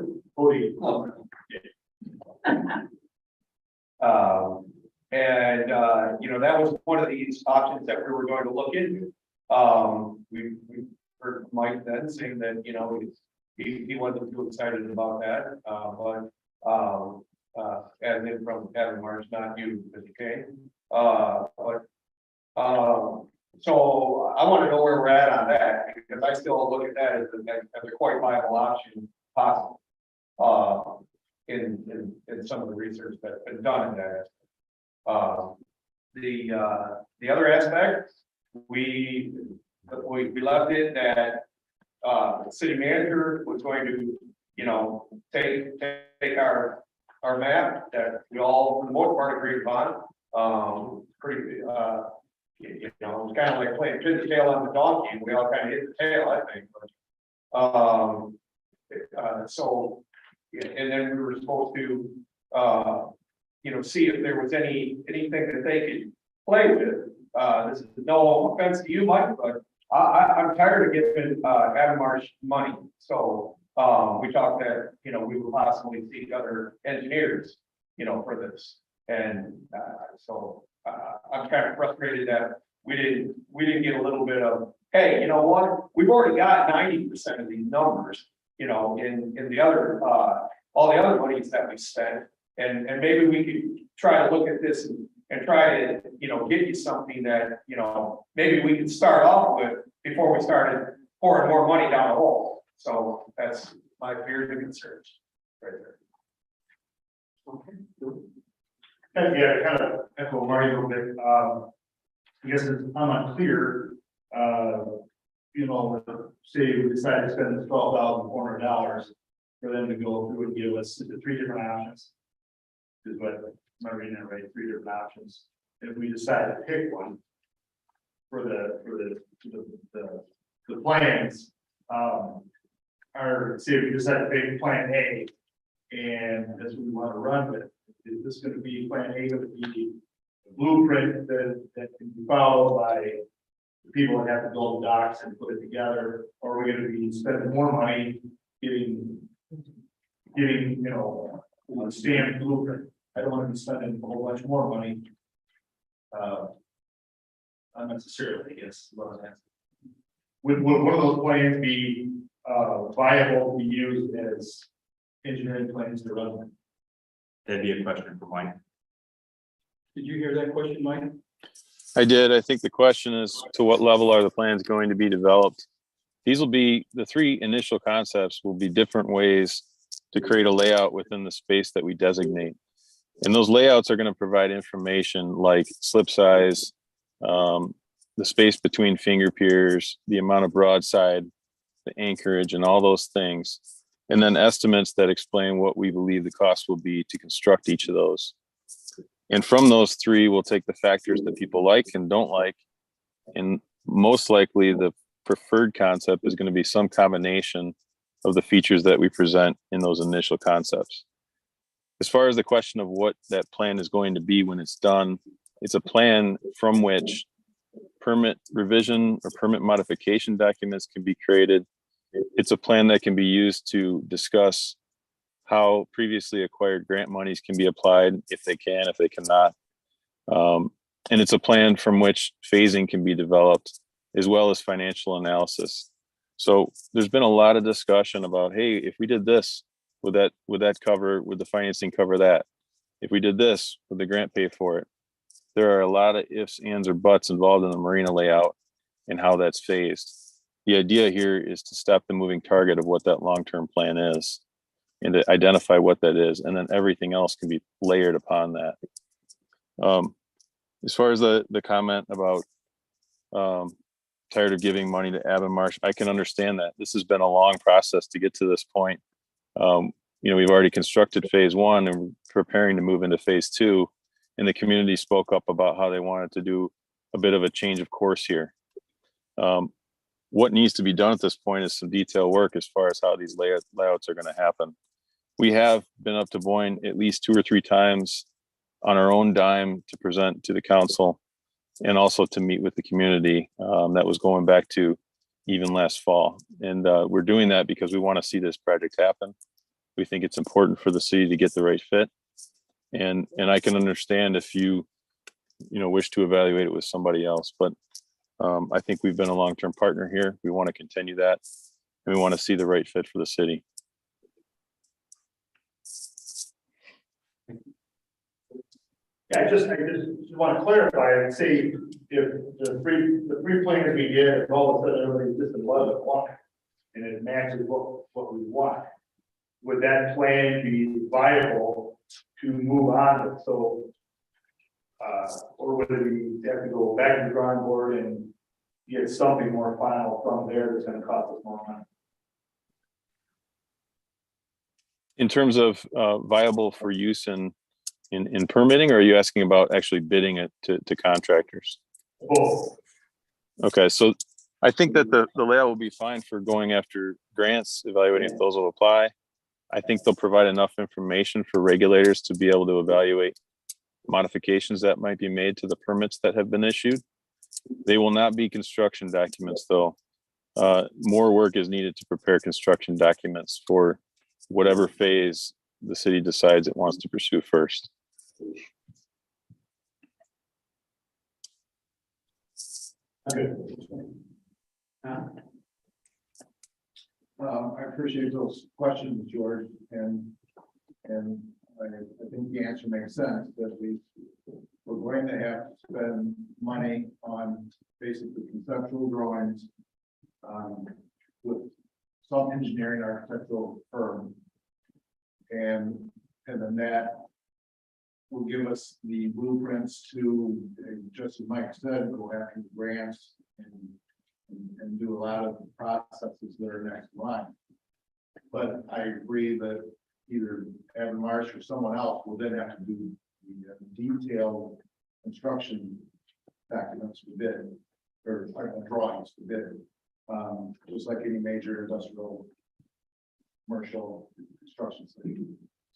That was one of these options that we were going to look into. We heard Mike then saying that, he wasn't too excited about that, and then from Kevin Marsh, not you, Mr. King. So I want to know where we're at on that, because I still look at that as a quite viable option possible. In some of the research that's been done in that. The other aspect, we left it that the city manager was going to, take our map that we all, for the most part, agreed upon. It's kind of like playing pin the tail on the donkey, and we all kind of hit the tail, I think. And then we were supposed to, see if there was anything that they could play with. This is no offense to you, Mike, but I'm tired of giving Adam Marsh money. So we talked that, we would possibly seek other engineers, for this. And so I'm kind of frustrated that we didn't get a little bit of, hey, you know what? We've already got 90% of these numbers, in the other all the other monies that we spent. And maybe we could try to look at this and try to, get you something that, maybe we could start off with before we started pouring more money down the hole. So that's my fears and concerns right there. Yeah, kind of echo Marty a little bit. I guess I'm unclear. Say we decided to spend $12,400 for them to go through and give us 3 different options. Is what am I reading that right? 3 different options. If we decide to pick one for the plans, or see if we decide to pick plan A, and that's what we want to run with. Is this going to be plan A, going to be the blueprint that can be followed by the people that have to build the docks and put it together, or are we going to be spending more money getting a stamped blueprint? I don't want to be spending a whole bunch more money. Unnecessarily, I guess. Would one of those plans be viable to be used as engineering plans to run? That'd be a question for Mike. Did you hear that question, Mike? I did. I think the question is, to what level are the plans going to be developed? These will be, the 3 initial concepts will be different ways to create a layout within the space that we designate. And those layouts are going to provide information like slip size, the space between finger piers, the amount of broadside, the anchorage, and all those things. And then estimates that explain what we believe the cost will be to construct each of those. And from those three, we'll take the factors that people like and don't like. And most likely the preferred concept is going to be some combination of the features that we present in those initial concepts. As far as the question of what that plan is going to be when it's done, it's a plan from which permit revision or permit modification documents can be created. It's a plan that can be used to discuss how previously acquired grant monies can be applied, if they can, if they cannot. And it's a plan from which phasing can be developed, as well as financial analysis. So there's been a lot of discussion about, hey, if we did this, would the financing cover that? If we did this, would the grant pay for it? There are a lot of ifs, ands, or buts involved in the marina layout and how that's phased. The idea here is to stop the moving target of what that long-term plan is and to identify what that is, and then everything else can be layered upon that. As far as the comment about tired of giving money to Avonmarsh, I can understand that. This has been a long process to get to this point. We've already constructed phase one and preparing to move into phase two, and the community spoke up about how they wanted to do a bit of a change of course here. What needs to be done at this point is some detail work as far as how these layouts are going to happen. We have been up to Boyne at least 2 or 3 times on our own dime to present to the council and also to meet with the community. That was going back to even last fall. And we're doing that because we want to see this project happen. We think it's important for the city to get the right fit. And I can understand if you wish to evaluate it with somebody else, but I think we've been a long-term partner here. We want to continue that, and we want to see the right fit for the city. I just want to clarify and see if the three plans we did, if all of a sudden everybody just above one, and it matches what we want. Would that plan be viable to move on with? So, or would we have to go back to the drawing board and get something more final from there that's going to cost us more money? In terms of viable for use in permitting, or are you asking about actually bidding it to contractors? Both. Okay, so I think that the layout will be fine for going after grants, evaluating if those will apply. I think they'll provide enough information for regulators to be able to evaluate modifications that might be made to the permits that have been issued. They will not be construction documents, though. More work is needed to prepare construction documents for whatever phase the city decides it wants to pursue first. I appreciate those questions, George, and I think the answer makes sense, that we're going to have to spend money on basically conceptual drawings with some engineering architectural firm. And then that will give us the blueprints to, just as Mike said, go after the grants and do a lot of the processes that are next in line. But I agree that either Avonmarsh or someone else will then have to do the detailed construction documents for bid, or drawings for bid, just like any major industrial commercial construction site.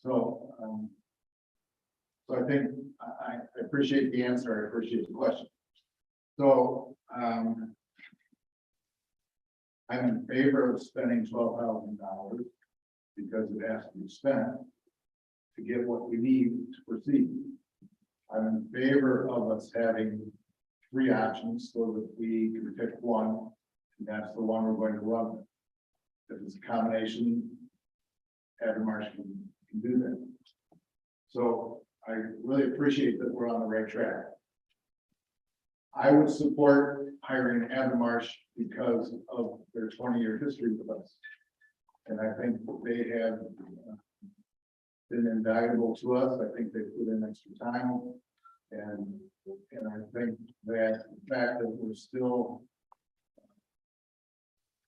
So I think I appreciate the answer. I appreciate the question. So I'm in favor of spending $12,000 because it has to be spent to get what we need to proceed. I'm in favor of us having 3 options so that we can pick one, and that's the one we're going to run with. If it's a combination, Avonmarsh can do that. So I really appreciate that we're on the right track. I would support hiring Avonmarsh because of their 20-year history with us. And I think they have been invaluable to us. I think they put in extra time. And I think that the fact that we're still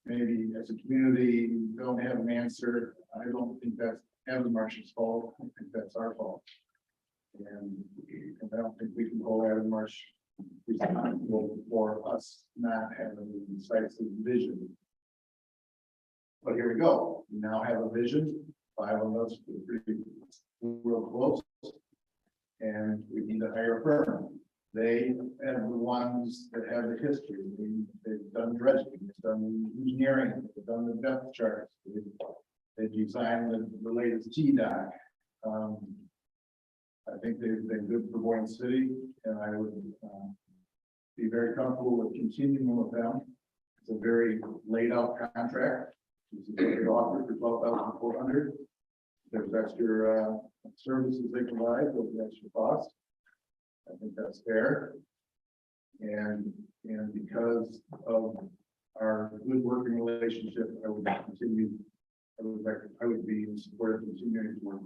maybe as a community don't have an answer, I don't think that's Avonmarsh's fault. I think that's our fault. And I don't think we can hold Avonmarsh responsible for us not having a decisive vision. But here we go. We now have a vision. 5 of us are pretty real close. And we need to hire a firm. They have the ones that have the history. They've done dredging, they've done engineering, they've done the depth charts. They've designed the latest T-Doc. I think they've been good for Boyne City, and I would be very comfortable with continuing with them. It's a very laid out contract. It's a very offer for $12,400. There's extra services they provide, those extra costs. I think that's fair. And because of our good working relationship, I would continue. I would be in support of continuing to work.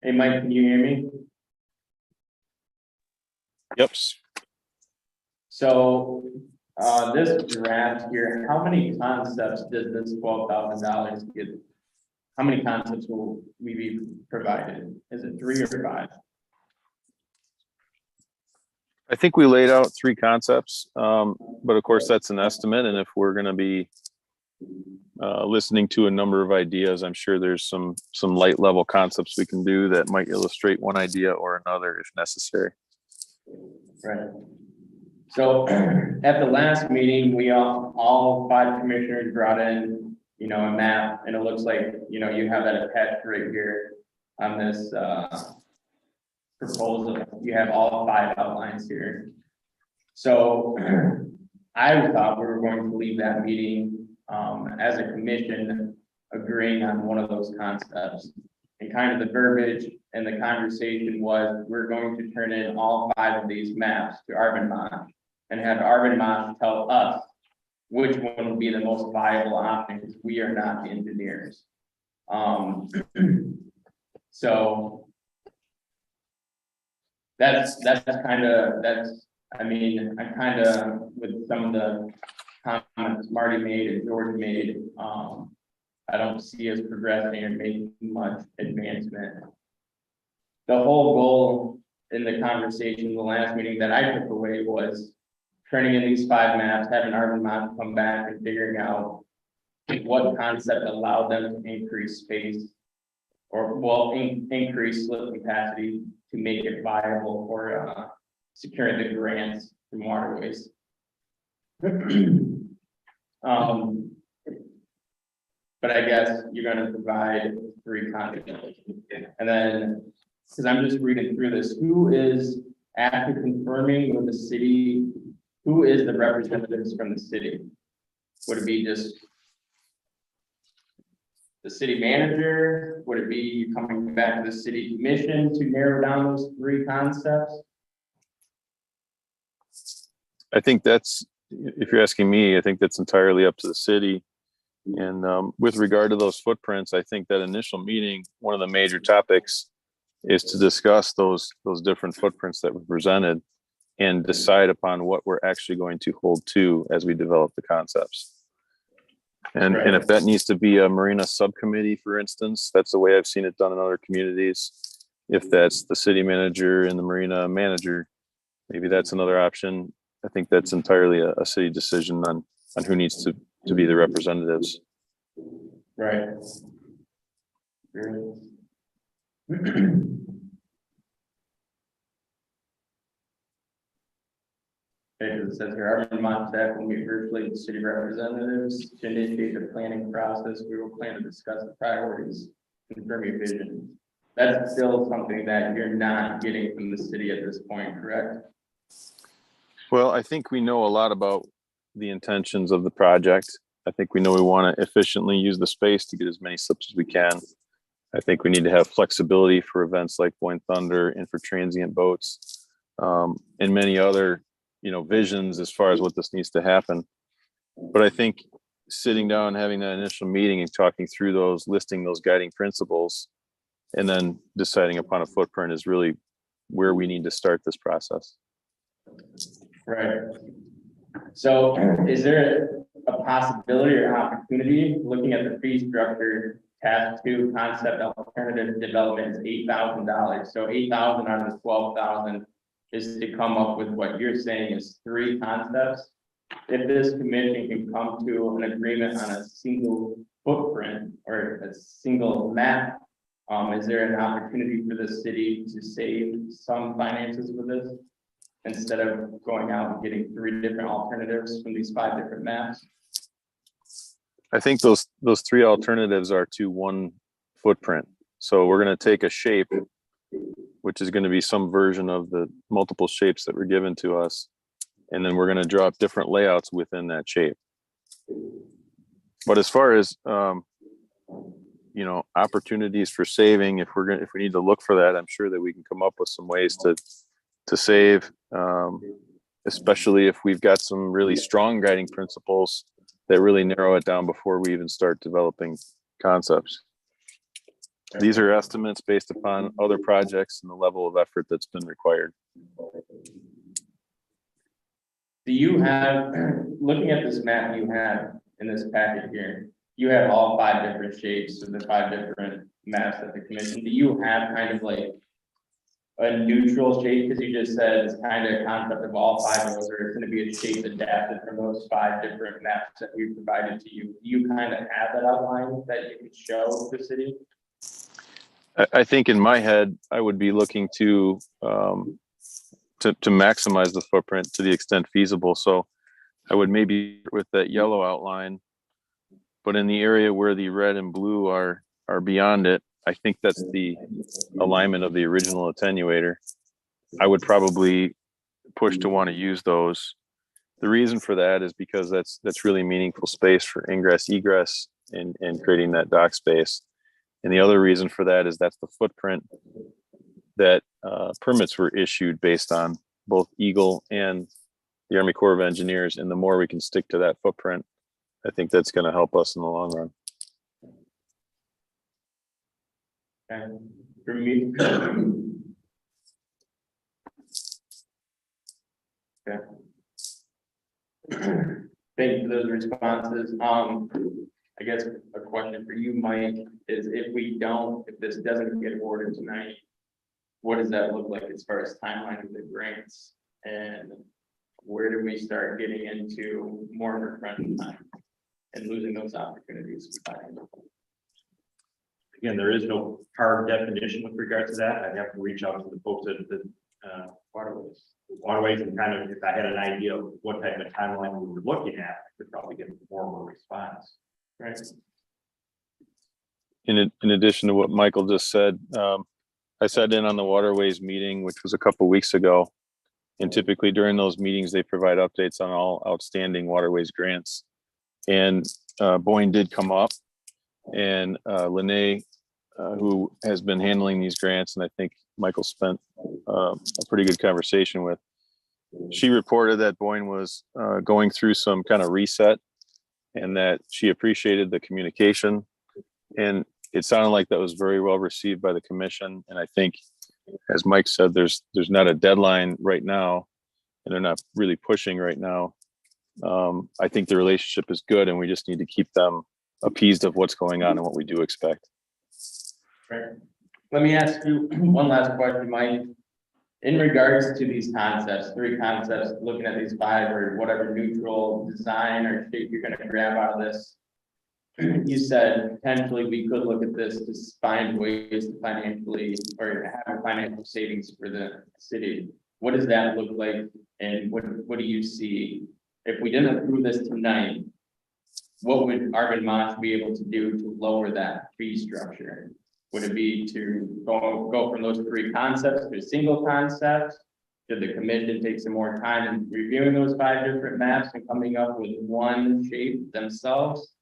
Hey, Mike, can you hear me? Yep. So, this draft here, how many concepts does this $12,000 get? How many concepts will we be provided? Is it 3 or 5? I think we laid out 3 concepts, but of course that's an estimate. And if we're going to be listening to a number of ideas, I'm sure there's some light level concepts we can do that might illustrate one idea or another if necessary. Right. So at the last meeting, we all 5 commissioners brought in, a map, and it looks like, you have that attached right here on this proposal. You have all 5 outlines here. So I thought we were going to leave that meeting as a commission agreeing on one of those concepts. And kind of the verbiage and the conversation was, we're going to turn in all 5 of these maps to Arvin and have Arvin tell us which one would be the most viable option, because we are not the engineers. So that's kind of, I kind of, with some of the comments Marty made and George made, I don't see us progressing or making much advancement. The whole goal in the conversation, the last meeting that I took away was turning in these 5 maps, having Arvin come back and figuring out what concept allowed them to increase space or increase slip capacity to make it viable for securing the grants from waterways. But I guess you're going to provide 3 concepts. And then, because I'm just reading through this, who is, after confirming with the city, who is the representatives from the city? Would it be just the city manager? Would it be you coming back to the city commission to narrow down those 3 concepts? I think that's, if you're asking me, I think that's entirely up to the city. And with regard to those footprints, I think that initial meeting, one of the major topics is to discuss those different footprints that were presented and decide upon what we're actually going to hold to as we develop the concepts. And if that needs to be a marina subcommittee, for instance, that's the way I've seen it done in other communities. If that's the city manager and the marina manager, maybe that's another option. I think that's entirely a city decision on who needs to be the representatives. Right. It says here, Arvin staff will meet virtually with city representatives to initiate the planning process. We will plan to discuss the priorities, confirm your vision. That's still something that you're not getting from the city at this point, correct? Well, I think we know a lot about the intentions of the project. I think we know we want to efficiently use the space to get as many slips as we can. I think we need to have flexibility for events like Boyne Thunder and for transient boats, and many other, visions as far as what this needs to happen. But I think sitting down, having that initial meeting and talking through those, listing those guiding principles, and then deciding upon a footprint is really where we need to start this process. Right. So is there a possibility or opportunity, looking at the fee structure, task 2 concept alternative development is $8,000. So 8,000 out of the 12,000 is to come up with what you're saying is 3 concepts. If this commission can come to an agreement on a single footprint or a single map, is there an opportunity for the city to save some finances with this? Instead of going out and getting 3 different alternatives from these 5 different maps? I think those 3 alternatives are to one footprint. So we're going to take a shape, which is going to be some version of the multiple shapes that were given to us. And then we're going to draw up different layouts within that shape. But as far as, opportunities for saving, if we need to look for that, I'm sure that we can come up with some ways to save, especially if we've got some really strong guiding principles that really narrow it down before we even start developing concepts. These are estimates based upon other projects and the level of effort that's been required. Do you have, looking at this map you have in this packet here, you have all 5 different shapes of the 5 different maps that the commission, do you have kind of like a neutral shape, because you just said it's kind of a concept of all 5 of those, or it's going to be a shape adapted from those 5 different maps that we provided to you? Do you kind of have that outline that you could show the city? I think in my head, I would be looking to maximize the footprint to the extent feasible. So I would maybe with that yellow outline, but in the area where the red and blue are beyond it, I think that's the alignment of the original attenuator. I would probably push to want to use those. The reason for that is because that's really meaningful space for ingress, egress, and creating that dock space. And the other reason for that is that's the footprint that permits were issued based on both Eagle and the Army Corps of Engineers. And the more we can stick to that footprint, I think that's going to help us in the long run. And for me, okay. Thank you for those responses. I guess a question for you, Mike, is if this doesn't get awarded tonight, what does that look like as far as timeline of the grants? And where do we start getting into more of a crunch time and losing those opportunities? Again, there is no hard definition with regard to that. I'd have to reach out to the folks at the waterways and kind of, if I had an idea of what type of timeline we were looking at, I could probably get more of a response. Right. In addition to what Michael just said, I sat in on the waterways meeting, which was a couple weeks ago. And typically during those meetings, they provide updates on all outstanding waterways grants. And Boyne did come up, and Lene, who has been handling these grants, and I think Michael spent a pretty good conversation with. She reported that Boyne was going through some kind of reset, and that she appreciated the communication. And it sounded like that was very well received by the commission. And I think, as Mike said, there's not a deadline right now, and they're not really pushing right now. I think the relationship is good, and we just need to keep them appeased of what's going on and what we do expect. Right. Let me ask you one last question, Mike. In regards to these concepts, 3 concepts, looking at these 5 or whatever neutral design or shape you're going to grab out of this, you said potentially we could look at this to find ways to financially or have a financial savings for the city. What does that look like? And what do you see? If we didn't approve this tonight, what would Arvin Moss be able to do to lower that fee structure? Would it be to go from those 3 concepts to a single concept? Did the commission take some more time in reviewing those 5 different maps and coming up with one shape themselves?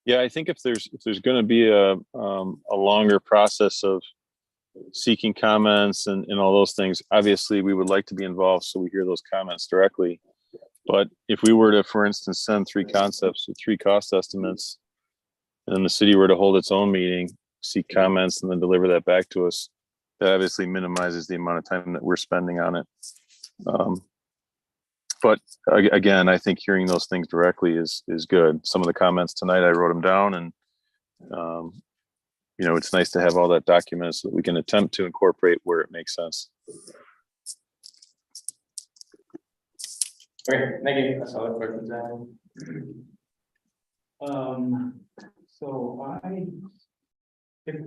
Yeah, I think if there's going to be a longer process of seeking comments and all those things, obviously we would like to be involved so we hear those comments directly. But if we were to, for instance, send 3 concepts with 3 cost estimates, and then the city were to hold its own meeting, seek comments, and then deliver that back to us, that obviously minimizes the amount of time that we're spending on it. But again, I think hearing those things directly is good. Some of the comments tonight, I wrote them down, and you know, it's nice to have all that documented so that we can attempt to incorporate where it makes sense. Okay, thank you. That's all the questions I have. So I guess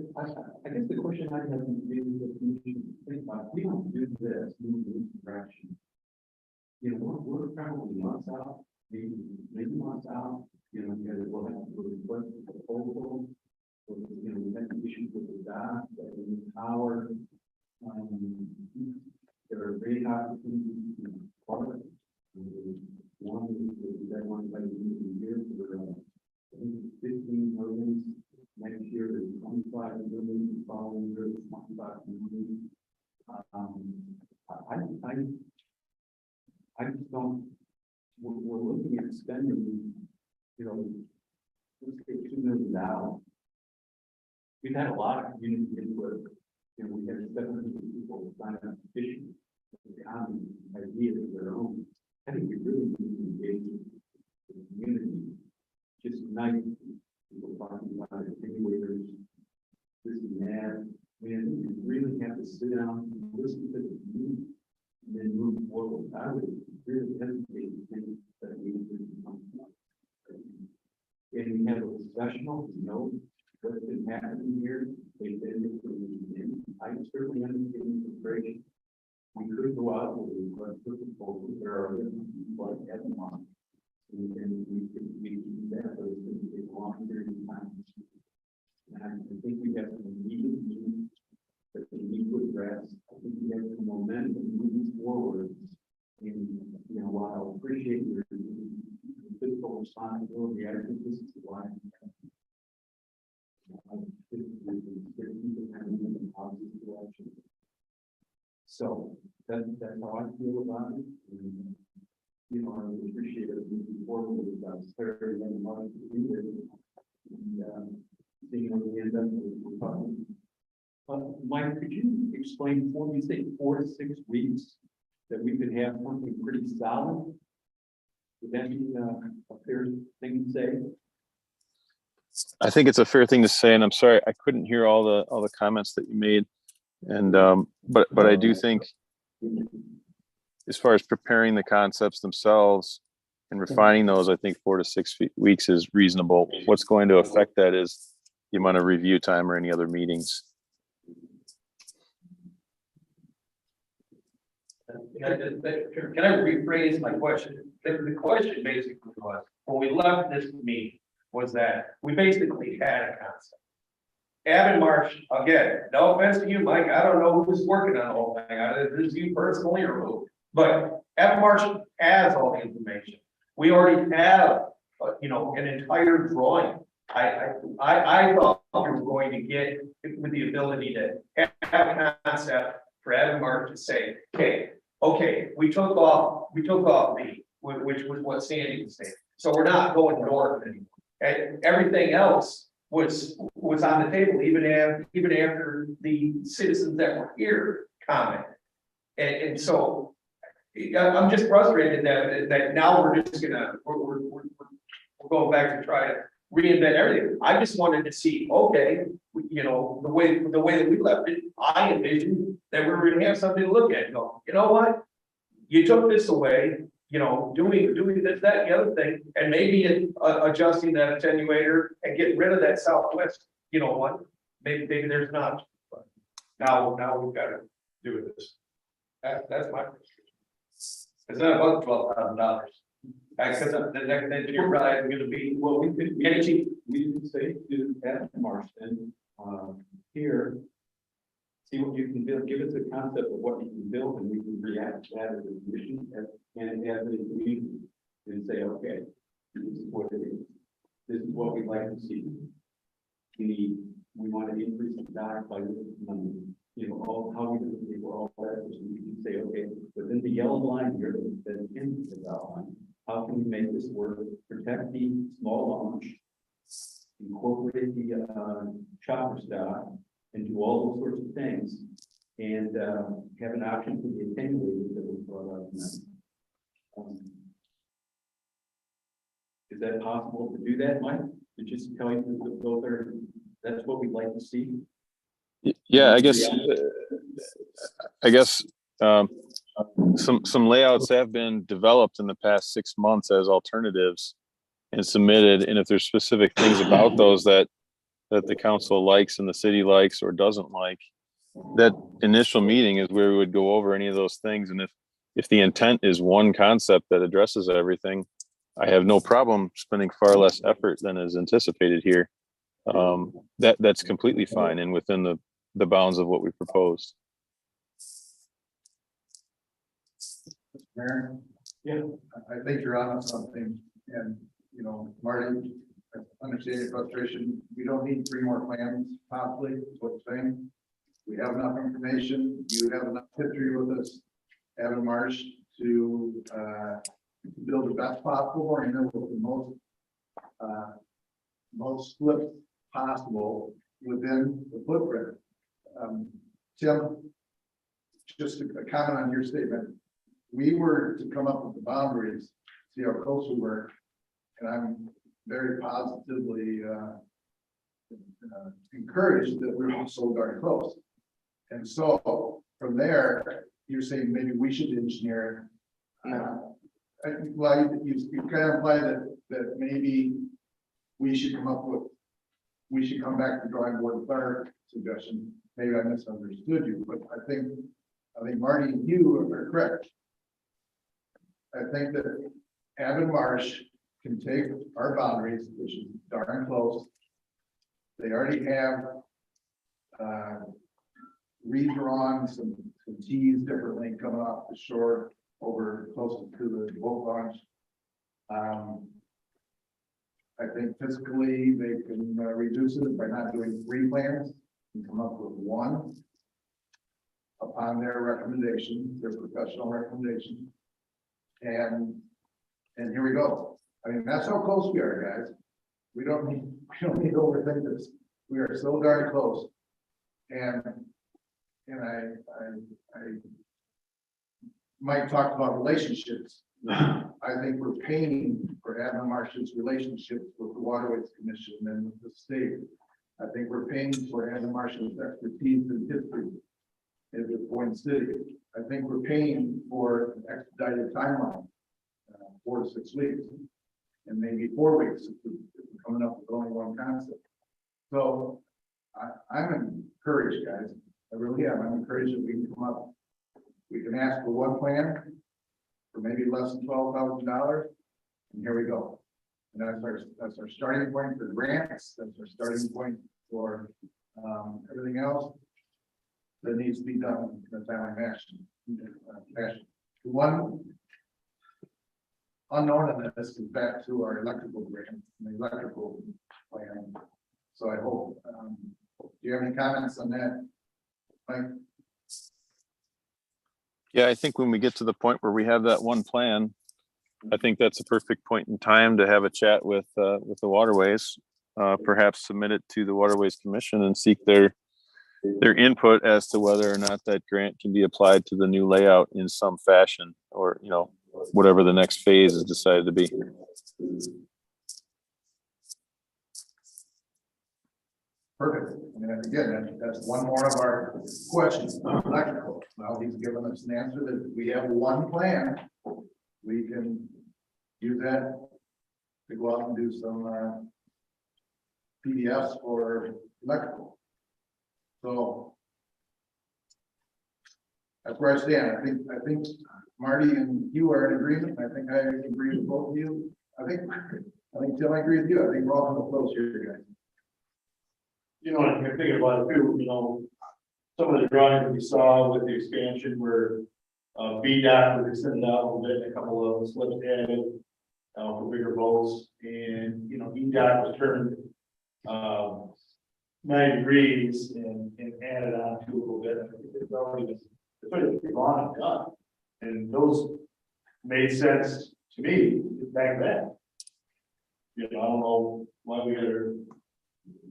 the question I have is really the commission think about, if we don't do this, move in this direction. You know, we're probably months out, maybe months out, you know, because we'll have to request a proposal. You know, we have issues with the dock, that we need power. There are great opportunities in park. One is that one by the end of the year for I think 15 million. Next year is 25 million. The following year is 25 million. I just don't. We're looking at spending, you know, let's say $2 million. We've had a lot of community input. You know, we had 700 people sign up petitions. Ideas of their own. I think we really need to engage the community. Just nice people talking about it, anyway, this and that. I mean, I think you really have to sit down and listen to the community and then move forward. I would really hesitate to think that we need to come up. And we have a professional to know what's been happening here. They've been in. I certainly understand the frustration. We could go out with a request for proposal. There are people like at the moment. And we can do that, but it's going to take a long period of time. And I think we have some immediate needs that we need to address. I think we have some momentum moving forward. And, you know, while I appreciate your fiscal responsibility, I think this is why. So that's how I feel about it. And, you know, I would appreciate it moving forward with that clarity and money to do it. And seeing where we end up with talking. Mike, could you explain for me, say 4 to 6 weeks, that we could have something pretty solid? Would that be a fair thing to say? I think it's a fair thing to say, and I'm sorry I couldn't hear all the comments that you made. And but I do think, as far as preparing the concepts themselves and refining those, I think 4 to 6 weeks is reasonable. What's going to affect that is the amount of review time or any other meetings. Can I rephrase my question? The question basically was, when we left this meeting, was that we basically had a concept. Ab and March, again, no offense to you, Mike, I don't know who's working on the whole thing, this is you personally or who, but Ab and March has all the information. We already have, you know, an entire drawing. I thought we were going to get with the ability to have a concept for Ab and March to say, okay, we took off the, which was what Sandy was saying. So we're not going north anymore. And everything else was on the table, even after the citizens that were here commented. And so I'm just frustrated that now we're just we're going back to try to reinvent everything. I just wanted to see, okay, you know, the way that we left it, I envisioned that we were gonna have something to look at. Go, you know what? You took this away, you know, doing this, that, and the other thing, and maybe adjusting that attenuator and getting rid of that southwest, you know what? Maybe there's not. But now we've got to do this. That's my frustration. It's not about $12,000. Because the next engineer probably is going to be, Well, we could say to Adam Marston, here, see what you can build, give us a concept of what you can build, and we can react to that as a commission, and as a community, and say, okay, this is what it is. This is what we'd like to see. We want to increase the dock by this number. You know, how we do all that, so we can say, okay, within the yellow line here, that ends the outline, how can we make this work, protect the small launch, incorporate the chopper stop, and do all those sorts of things, and have an option for the attenuators that was brought up tonight. Is that possible to do that, Mike? To just tell you that those are, that's what we'd like to see? Yeah, I guess some layouts have been developed in the past 6 months as alternatives and submitted. And if there's specific things about those that the council likes and the city likes or doesn't like, that initial meeting is where we would go over any of those things. And if the intent is one concept that addresses everything, I have no problem spending far less effort than is anticipated here. That's completely fine and within the bounds of what we proposed. Mayor? Yeah. I think you're on something, and, you know, Marty, I understand your frustration. We don't need 3 more plans, possibly, is what you're saying. We have enough information, you have enough history with us, Evan Marsh, to build the best possible, or, you know, with the most slips possible within the footprint. Tim, just a comment on your statement. We were to come up with the boundaries, see how close we were, and I'm very positively encouraged that we're also very close. And so from there, you're saying maybe we should engineer. Well, you kind of imply that maybe we should come back to drawing board with our suggestion. Maybe I misunderstood you, but I think Marty and you are correct. I think that Evan Marsh can take our boundaries, which is darn close. They already have redrawn some T's differently coming off the shore over close to the boat launch. I think fiscally they can reduce it by not doing 3 plans and come up with 1 upon their recommendation, their professional recommendation. And here we go. I mean, that's how close we are, guys. We don't need to overthink this. We are so darn close. And I Mike talked about relationships. I think we're paying for Admiral Marsh's relationships with the Waterways Commission and with the state. I think we're paying for Admiral Marsh's expertise in history in Boyne City. I think we're paying for an expedited timeline, 4 to 6 weeks, and maybe 4 weeks if we're coming up with only 1 concept. So I'm encouraged, guys. I really am. I'm encouraged that we can come up. We can ask for 1 plan for maybe less than $12,000, and here we go. And that's our starting point for grants. That's our starting point for everything else that needs to be done in a timely fashion. One unknown in this is back to our electrical grant and the electrical plan. So I hope. Do you have any comments on that, Mike? Yeah, I think when we get to the point where we have that 1 plan, I think that's a perfect point in time to have a chat with the waterways, perhaps submit it to the Waterways Commission and seek their input as to whether or not that grant can be applied to the new layout in some fashion, or, you know, whatever the next phase is decided to be. Perfect. And again, that's one more of our questions. Electrical. Well, he's given us an answer that we have 1 plan. We can use that to go out and do some PDFs for electrical. So that's where I stand. I think Marty and you are in agreement. I think I agree with both of you. I think Tim, I agree with you. I think we're all close here, guys. You know, and you're thinking about it too, you know, some of the drawings we saw with the expansion where VDOT was extended out a little bit, a couple of slips added for bigger boats, and, you know, VDOT was turned 90 degrees and added on to a little bit. It's already drawn and done, and those made sense to me, it's back then. You know, I don't know why we gotta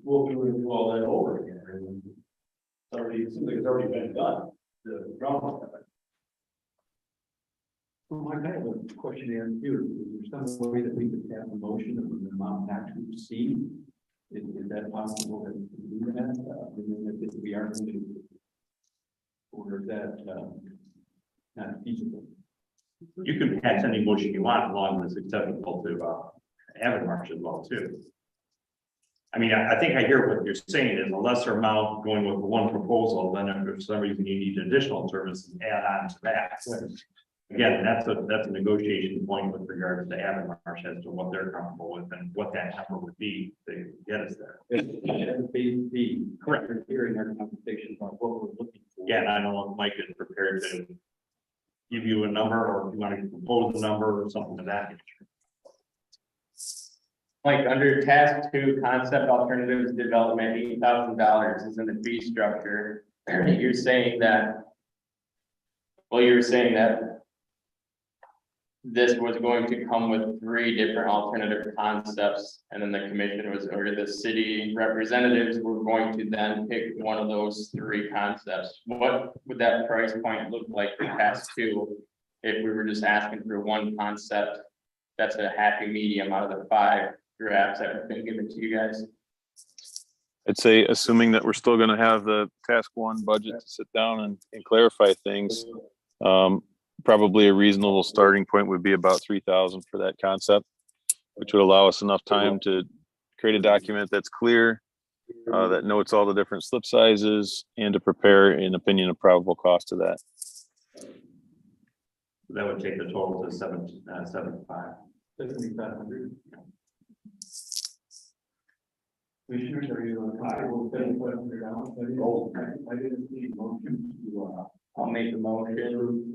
go through and do all that over again. It's already, it seems like it's already been done, the drama. Well, I have a question here too. Is there some way that we could have a motion of the amount not to exceed? Is that possible that we can do that? And then if we are going to, or is that not feasible? You can pass any motion you want, as long as it's acceptable to, Avid Marsh as well, too. I mean, I think I hear what you're saying is a lesser amount going with one proposal, then if for some reason you need additional services, add on to that. Again, that's a negotiation point with regards to Avid Marsh as to what they're comfortable with and what that number would be to get us there. Phase B. Correct. We're hearing our conversations on what we're looking for. Yeah, and I don't know if Mike is prepared to give you a number, or if you want to propose a number or something to that nature. Like under task 2, concept alternatives development, $8,000 is in the fee structure. You're saying that. Well, you were saying that. This was going to come with 3 different alternative concepts, and then the commission was, or the city representatives were going to then pick one of those 3 concepts. What would that price point look like for task 2? If we were just asking for one concept, that's a happy medium out of the 5 drafts that have been given to you guys. I'd say, assuming that we're still gonna have the task 1 budget to sit down and clarify things, probably a reasonable starting point would be about 3,000 for that concept, which would allow us enough time to create a document that's clear, that notes all the different slip sizes, and to prepare an opinion of probable cost of that. That would take the total to 775. 7,500. Commissioners, are you comfortable with $7,500? I didn't see a motion to, I'll make a motion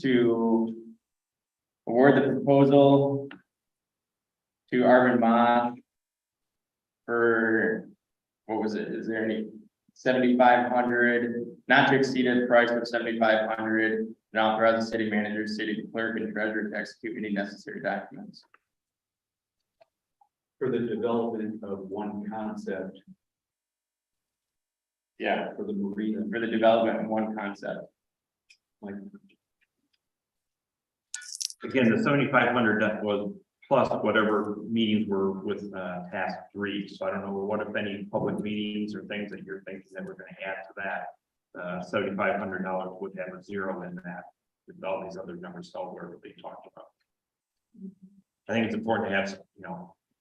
to award the proposal to Arvin Mosh for, what was it? Is there any 7,500, not to exceed a price of 7,500, and authorize the city manager, city clerk, and treasurer to execute any necessary documents. for the development of one concept Yeah, for the marina. for the development of one concept. Like, Again, the 7,500 that was plus whatever meetings were with task 3. So I don't know what, if any, public meetings or things that you're thinking that we're going to add to that. $7,500 would have a 0 in that, with all these other numbers elsewhere that they talked about. I think it's important to have,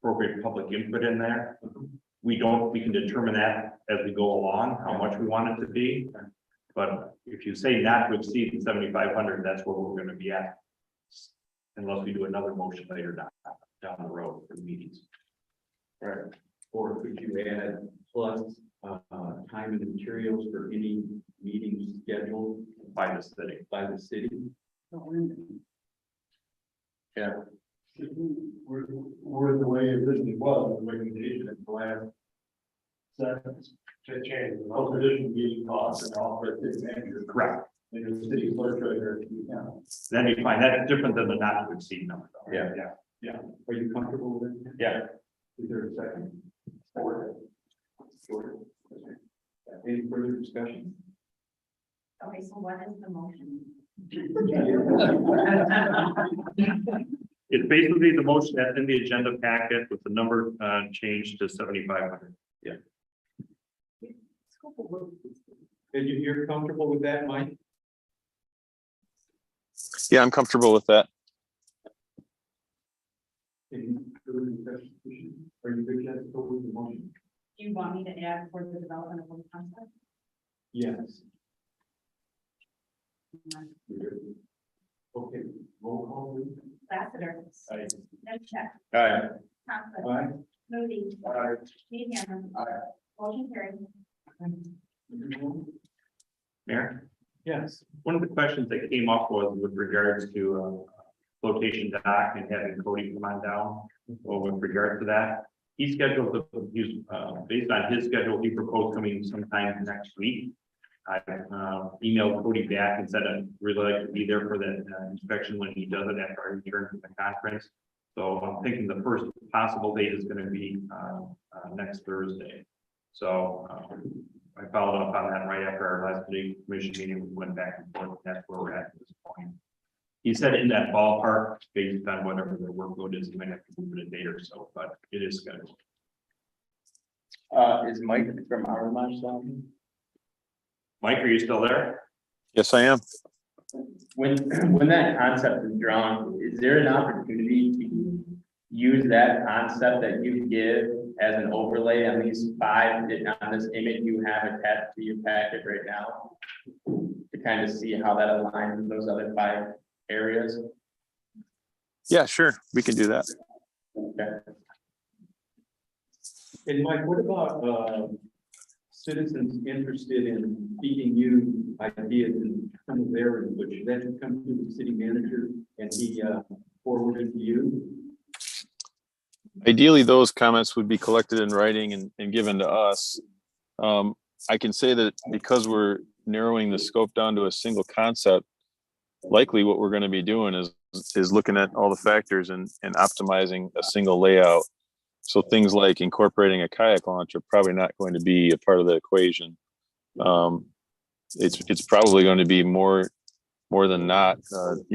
appropriate public input in there. We can determine that as we go along, how much we want it to be. But if you say not to exceed the 7,500, that's where we're going to be at. Unless we do another motion later down the road for the meetings. right. Or could you add plus time and materials for any meetings scheduled By the city. by the city? Yeah, We're the way it originally was, the recommendation at the last sentence to change the whole tradition meeting costs and all for the city manager. Correct. And the city clerk treasurer, Then you find that's different than the not to exceed number. Though. Yeah. Are you comfortable with that? yeah. Is there a second? Or any further discussion? Okay, so what is the motion? It's basically the motion that's in the agenda packet with the number changed to 7,500. You're comfortable with that, Mike? Yeah, I'm comfortable with that. Any further discussion? Are you good, Jessica, with the motion? Do you want me to add for the development of one concept? Yes. Okay, roll call, please. Lassiter. Aye. Nemecheck. Aye. Thompson. Aye. Moody. Aye. Meehan. Motion carried. Mayor, Yes. one of the questions that came up was with regards to flotation dock and having Cody come on down. Well, with regard to that, he's scheduled to use, based on his schedule, he proposed coming sometime next week. I emailed Cody back and said I'd really like to be there for that inspection when he does it after I return from the conference. So I'm thinking the first possible date is going to be next Thursday. So I followed up on that right after our last city commission meeting. We went back and forth. That's where we're at this point. He said in that ballpark, based on whatever their workload is, he might have to move it a date or so, but it is scheduled. Is Mike from our lunch zone? Mike, are you still there? Yes, I am. When that concept is drawn, is there an opportunity to use that concept that you give as an overlay on these 5, on this image you have attached to your packet right now? To kind of see how that aligns with those other 5 areas? Yeah, sure. We can do that. Okay. And Mike, what about, citizens interested in feeding you ideas and some of their input? Should that just come to the city manager and he, forwarded to you? Ideally, those comments would be collected in writing and given to us. I can say that because we're narrowing the scope down to a single concept, likely what we're going to be doing is looking at all the factors and optimizing a single layout. So things like incorporating a kayak launch are probably not going to be a part of the equation. It's probably going to be more than not,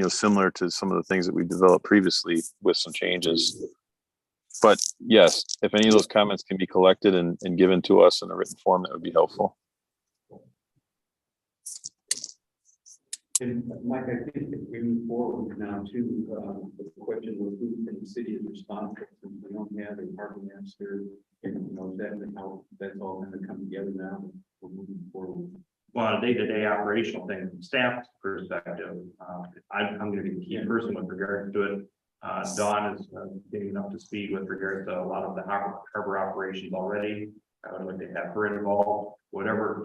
similar to some of the things that we've developed previously with some changes. But yes, if any of those comments can be collected and given to us in a written form, that would be helpful. And Mike, I think if we move forward now to, the question of who in the city is responsible, since we don't have a harbor master, and how that's all going to come together now. We're moving forward. Well, on a day-to-day operational thing, from staff perspective, I'm going to be the key person with regard to it. Dawn is getting up to speed with regard to a lot of the harbor operations already. I would like to have her involved, whatever,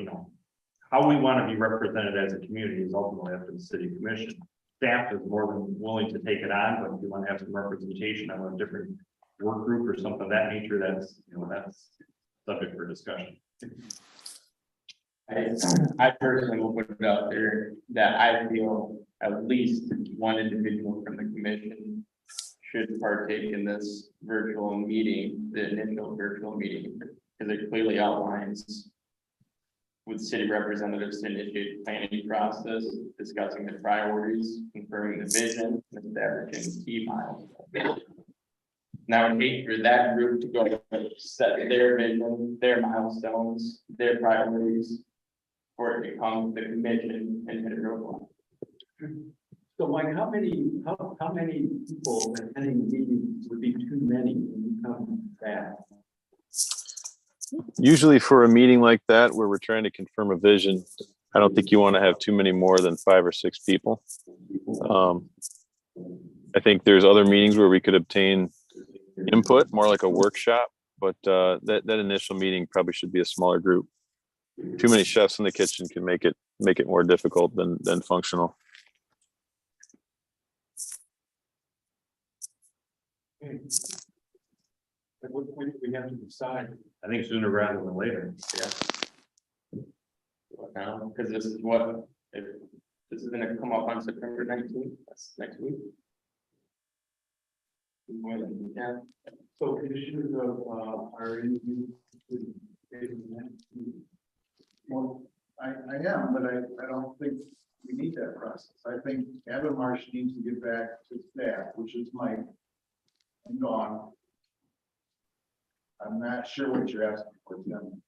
how we want to be represented as a community is ultimately up to the city commission. Staff is more than willing to take it on, but if you want to have some representation on a different work group or something of that nature, that's subject for discussion. I personally will put it out there that I feel at least one individual from the commission should partake in this virtual meeting, the initial virtual meeting, because it clearly outlines with city representatives to initiate the planning process, discussing the priorities, confirming the vision, and establishing key milestones. Now, I would hate for that group to go set their vision, their milestones, their priorities, for it to come to the commission and hit a roadblock. So Mike, how many people attending the meeting would be too many when you come back? Usually for a meeting like that, where we're trying to confirm a vision, I don't think you want to have too many more than 5 or 6 people. I think there's other meetings where we could obtain input, more like a workshop, but that initial meeting probably should be a smaller group. Too many chefs in the kitchen can make it more difficult than functional. Okay. At what point do we have to decide? I think sooner rather than later. Yeah. Now, because this is what, if this is gonna come up on September 19th, that's next week. Yeah. So conditions of, our interview. Well, I am, but I don't think we need that process. I think Adam Marsh needs to get back to staff, which is Mike and Dawn. I'm not sure what you're asking for, Tim.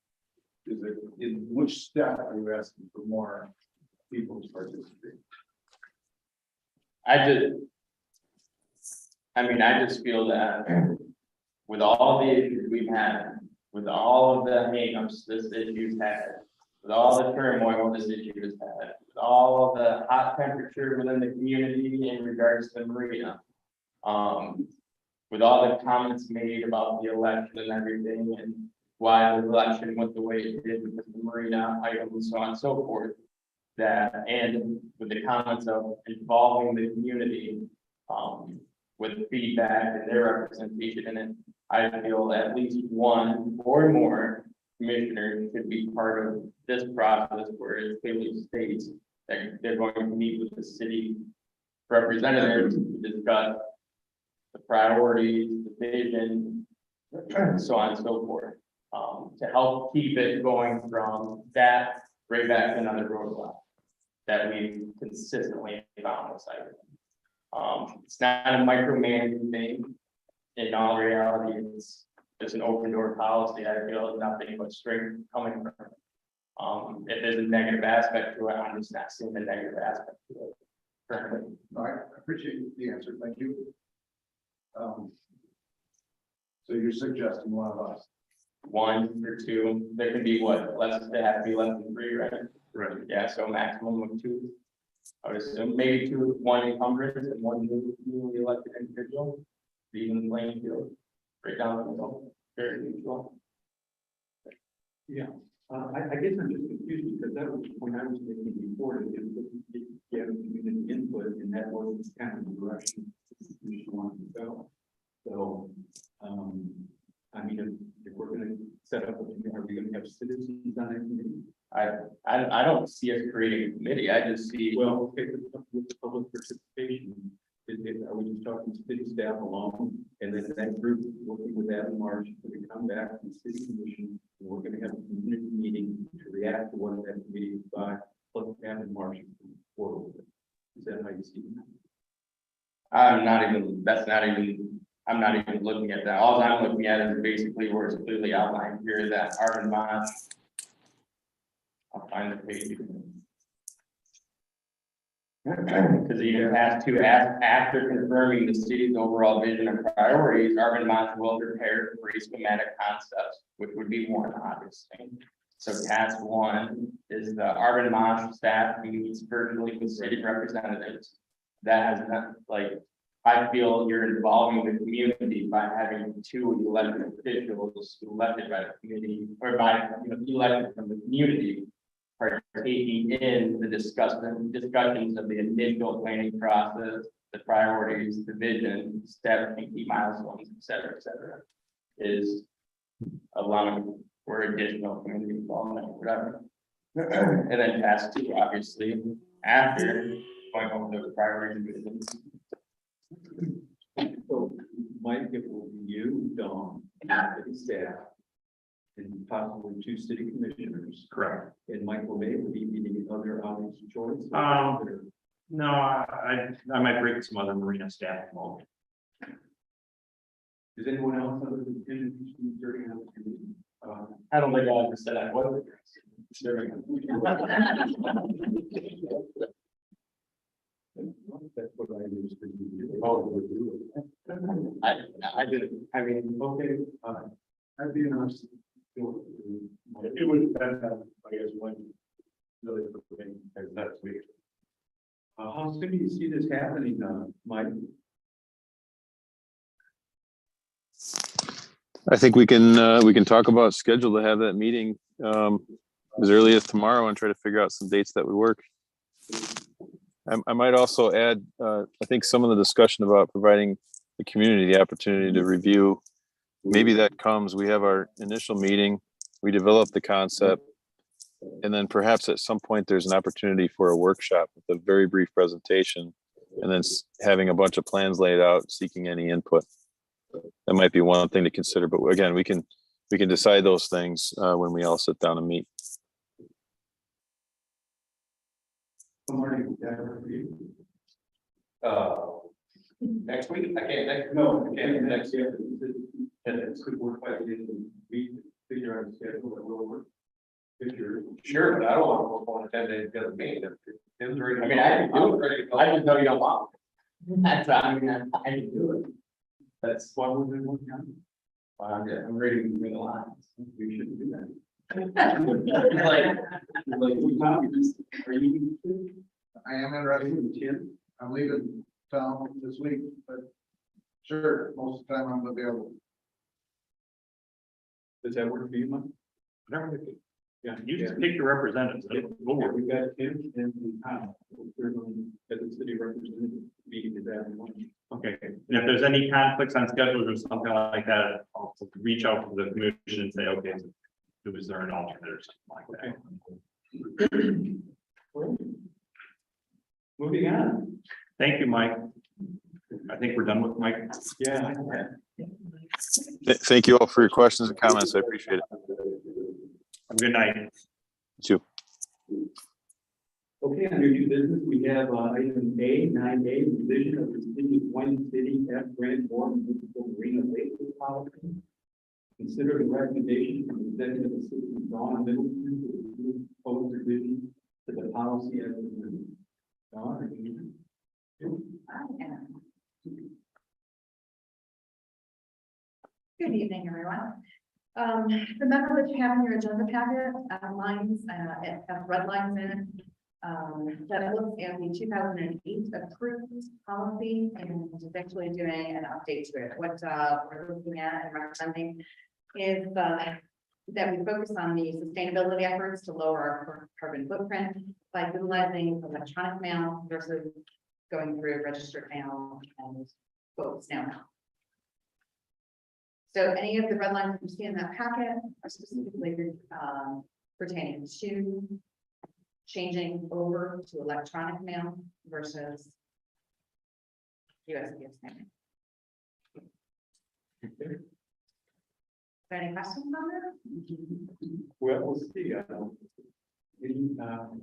Is it, in which step are you asking for more people to participate? I just feel that with all the issues we've had, with all of the hangups this issue's had, with all the turmoil this issue has had, with all of the hot temperature within the community in regards to the marina, with all the comments made about the election and everything, and why the election went the way it did because of the marina item and so on and so forth, and with the comments of involving the community, with feedback and their representation in it, I feel at least one or more commissioners should be part of this process where it clearly states that they're going to meet with the city representatives to discuss the priorities, the vision, so on and so forth. To help keep it going from that right back to another roadblock that we've consistently found this site. It's not a micromanaging thing. In all reality, it's just an open door policy. I feel nothing but strength coming from it. If there's a negative aspect to it, I'm just not seeing the negative aspect to it currently. All right, I appreciate the answer, thank you. So you're suggesting one of us? One or two, there could be what, they have to be less than three, right? Right. Yeah, so maximum of two. I would assume maybe two, one encumbrance and one newly elected individual, even the playing field, right down the middle, very neutral. Yeah, I guess I'm just confused because that was the point I was making before, is that you have community input, and that was kind of the direction the commission wanted to go. So, I mean, if we're gonna set up, are we gonna have citizens on that committee? I don't see us creating a committee, I just see, Well, okay, with the public participation, are we just talking city staff alone? And then that group working with Adam Marsh, we come back to the city commission, and we're gonna have a community meeting to react to what that committee is by, plus Adam Marsh forward. Is that how you see it? I'm not even looking at that, all I'm looking at is basically where it's clearly outlined here that Arvin Moss. I'll find the page. Because even has to ask, after confirming the city's overall vision and priorities, Arvin Moss will prepare three schematic concepts, which would be one, obviously. So task one is the Arvin Moss staff who meets virtually with city representatives. That has not, like, I feel you're involving the community by having two elected officials elected by the community, or by, elected from the community, partaking in the discussions of the initial planning process, the priorities, the vision, establishing key milestones, et cetera, is allowing for additional community involvement, whatever. And then task two, obviously, after going over those priorities and visions. So, Mike, it will be you, Dawn, city staff, and possibly two city commissioners. Correct. And Michael May will be meeting other obvious choice. No, I might bring some other marina staff involved. Does anyone else other than Ken serving on the committee? I don't think I ever said I was. That's what I understood you to do. Oh, I didn't, I mean, Okay, I'd be interested. It would depend on, I guess, when. Really, as next week. how soon do you see this happening, Mike? I think we can talk about schedule to have that meeting as early as tomorrow and try to figure out some dates that would work. I might also add, I think some of the discussion about providing the community the opportunity to review, maybe that comes, we have our initial meeting, we develop the concept, and then perhaps at some point there's an opportunity for a workshop with a very brief presentation, and then having a bunch of plans laid out, seeking any input. That might be one thing to consider, but again, we can decide those things when we all sit down and meet. Good morning, Deborah. Next week, I can't, No, I can't, next year. And it could work by the end of the week, figure out a schedule that will work. Picture. sure, but I don't want to go on a 10 days, because me, it's ready. I mean, I can do it. ready to go. I just know you don't want. That's, I mean, I can do it. That's Why would we work on it? I'm reading between the lines. We shouldn't do that. Like, Are you? I am interested. Tim? I'm leaving town this week, but sure, most of the time I'm available. Does that work for you, Mike? Whatever. Yeah. You just pick your representatives. We'll work. We've got Tim and Tom. We're going at the city representative meeting is that one. Okay, and if there's any conflicts on schedules or something like that, I'll reach out to the commission and say, okay, was there an alternate or something like that. Moving on. Thank you, Mike. I think we're done with Mike. Yeah. Thank you all for your questions and comments. I appreciate it. Have a good night. You too. Okay, under new business, we have item A, 9A, revision of the city of Boyne City F Grant Board Municipal Marina Lake Policy. Consider the recommendation from Executive Assistant Dawn Middleton to approve proposed revision to the policy as presented. Dawn, are you? Good evening, everyone. Remember that you have in your agenda packet, lines, it has red lines in it. That looks at the 2008 approved policy and is actually doing an update to it. What we're looking at and recommending is that we focus on the sustainability efforts to lower our carbon footprint by utilizing electronic mail versus going through registered mail and snail mail. So any of the red lines you see in that packet are specifically pertaining to changing over to electronic mail versus USPS mail. Is there any questions on that? Well, we'll see. Any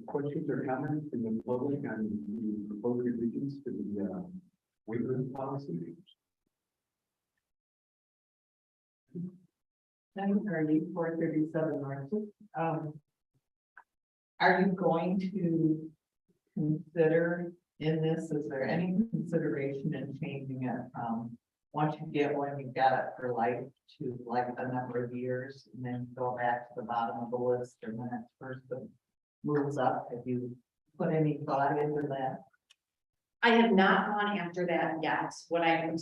questions or comments from the public on the proposed revisions to the waiver policy? 9:30, 4:37, are you going to consider in this, is there any consideration in changing it from once you get one, you've got it for life to like a number of years and then go back to the bottom of the list or when it first moves up? Have you put any thought into that? I have not gone after that yet. What I am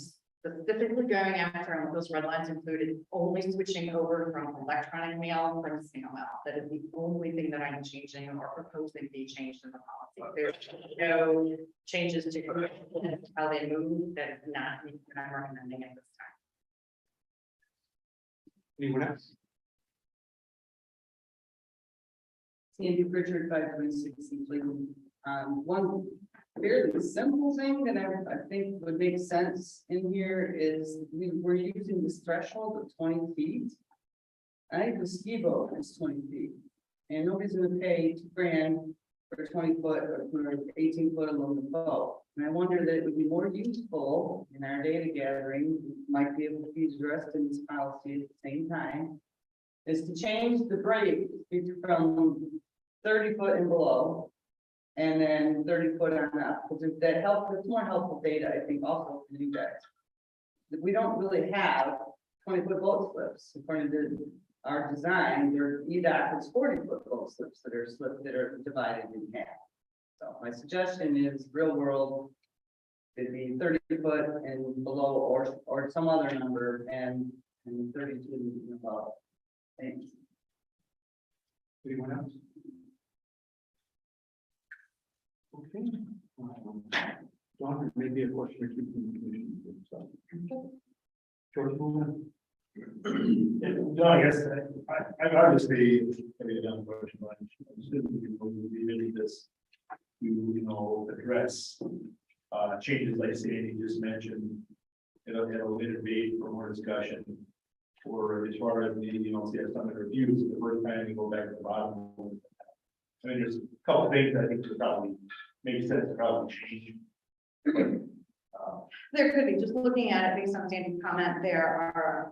specifically going after, and what those red lines included, only switching over from electronic mail from snail mail. That is the only thing that I'm changing or proposing be changed in the policy. There's no changes to how they move. That is not what I'm recommending at this time. Anyone else? Sandy Pritchard, 526 one fairly simple thing that I think would make sense in here is we're using this threshold of 20 feet. I think the ski boat is 20 feet. And nobody's gonna pay $2 grand for 20 foot or for 18 foot aluminum boat. And I wonder that it would be more useful in our data gathering, might be able to be addressed in this policy at the same time, is to change the break from 30 foot and below. And then 30 foot on up, because that helps, it's more helpful data, I think, also for you guys. We don't really have 20 foot boat slips, according to our design, there EDOC is 40 foot boat slips that are divided in half. So my suggestion is real world, it'd be 30 foot and below or some other number and 32 and above. Thanks. Anyone else? Okay. John, maybe a question or two from the commission. George, move on. No, I guess I've obviously, maybe a dumb question, but I'm assuming you will be really this, address changes like Sandy just mentioned. It'll intervene for more discussion. Or as far as the, CF Summit reviews, the first time you go back to the bottom. I mean, there's a couple of things I think would probably make sense to probably change. There could be, just looking at it based on Sandy's comment, there are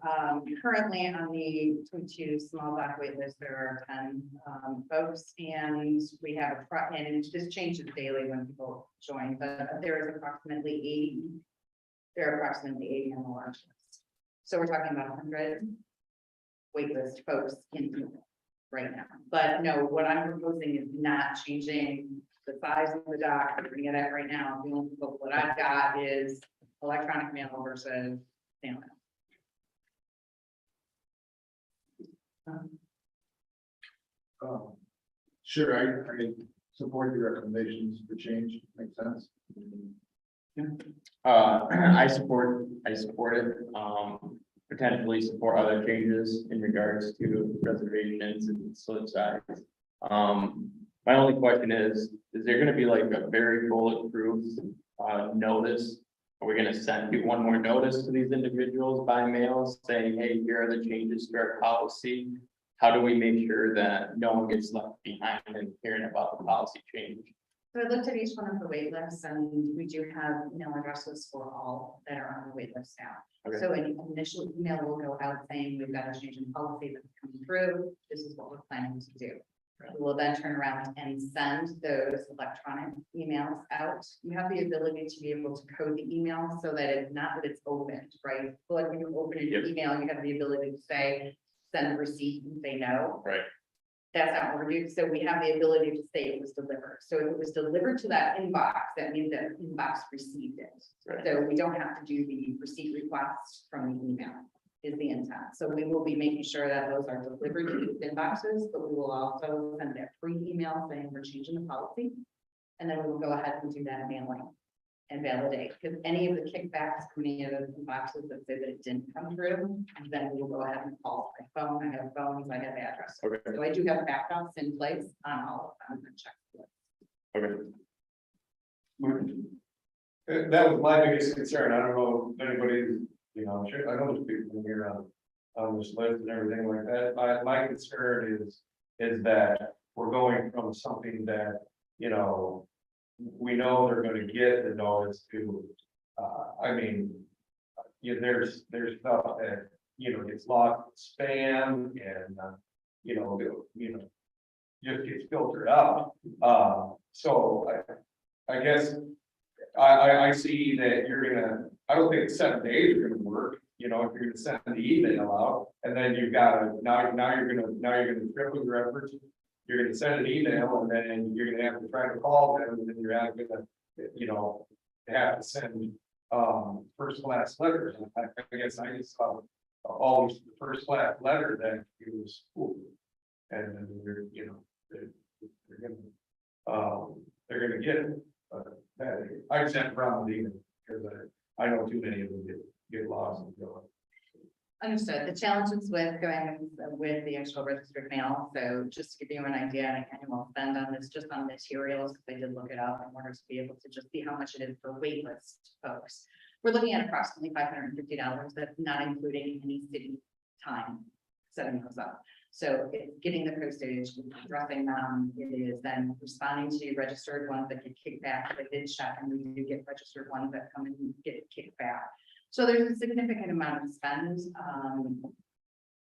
currently on the 22 small dock wait list, there are 10 folks, and we have and this changes daily when people join, but there is approximately 80. There are approximately 80 on the large list. So we're talking about 100 wait list folks in right now. But no, what I'm proposing is not changing the size of the dock. I'm looking at it right now. The only book what I've got is electronic mail versus snail mail. Sure, I support your recommendations for change, makes sense. I support it. potentially support other changes in regards to reservations and slip size. My only question is there gonna be like a very bulletproof, notice? Are we gonna send you one more notice to these individuals by mail saying, hey, here are the changes to our policy? How do we make sure that no one gets left behind and hearing about the policy change? So I looked at each one of the wait lists, and we do have email addresses for all that are on the wait list now. Okay. So an initial email will go out saying, we've got a change in policy that's coming through, this is what we're planning to do. We will then turn around and send those electronic emails out. You have the ability to be able to code the email so that it's not that it's opened, right? So like when you open an Yep. email, you have the ability to say, send a receipt and say no. Right. That's not what we're doing. So we have the ability to say it was delivered. So if it was delivered to that inbox, that means that inbox received it. Right. So we don't have to do the receipt request from the email is the intent. So we will be making sure that those are delivered to the inboxes, but we will also send that free email saying we're changing the policy. And then we will go ahead and do that mailing and validate, because any of the kickbacks coming out of the inboxes that say that it didn't come through, and then we will go ahead and call by phone. I have phones, I have addresses. Okay. So I do have backups in place on all of them and check. Okay. That was my biggest concern. I don't know if anybody, you know, I'm sure, I know there's people in here on this list and everything like that. My concern is that we're going from something that, you know, we know they're gonna get the notice to, I mean, there's stuff that, you know, gets lost in spam and, you know, just gets filtered out. So I guess I see that you're gonna, I don't think 7 days are gonna work, you know, if you're gonna send the email out, and then you've got to, now you're gonna triple your efforts. You're gonna send an email, and then you're gonna have to try to call them, and then you're gonna, you know, have to send first class letters. And I guess I just saw all these first class letter that it was cool. And then they're, you know, they're gonna get it. I just have a problem with email, because I know too many of them get lost and go. Understood. The challenges with going with the actual registered mail. So just to give you an idea, and I will spend on this just on materials, because I did look it up in order to be able to just see how much it is for waitlist folks. We're looking at approximately $550. That's not including any city time setting those up. So it's getting the postage, addressing them. It is then responding to registered ones that get kicked back. I did check, and we do get registered ones that come and get kicked back. So there's a significant amount of spend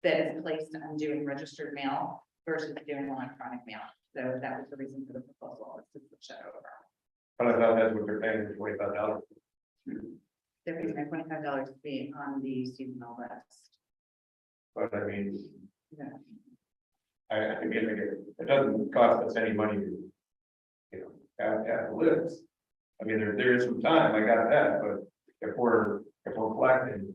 that is placed on doing registered mail versus doing electronic mail. So that was the reason for the proposal, is to switch that over. But I thought that's what they're paying, $25. They're paying $25 to be on the seasonal list. But I mean, Yeah. I mean, it doesn't cost us any money to, you know, have the list. I mean, there is some time, I got that, but if we're collecting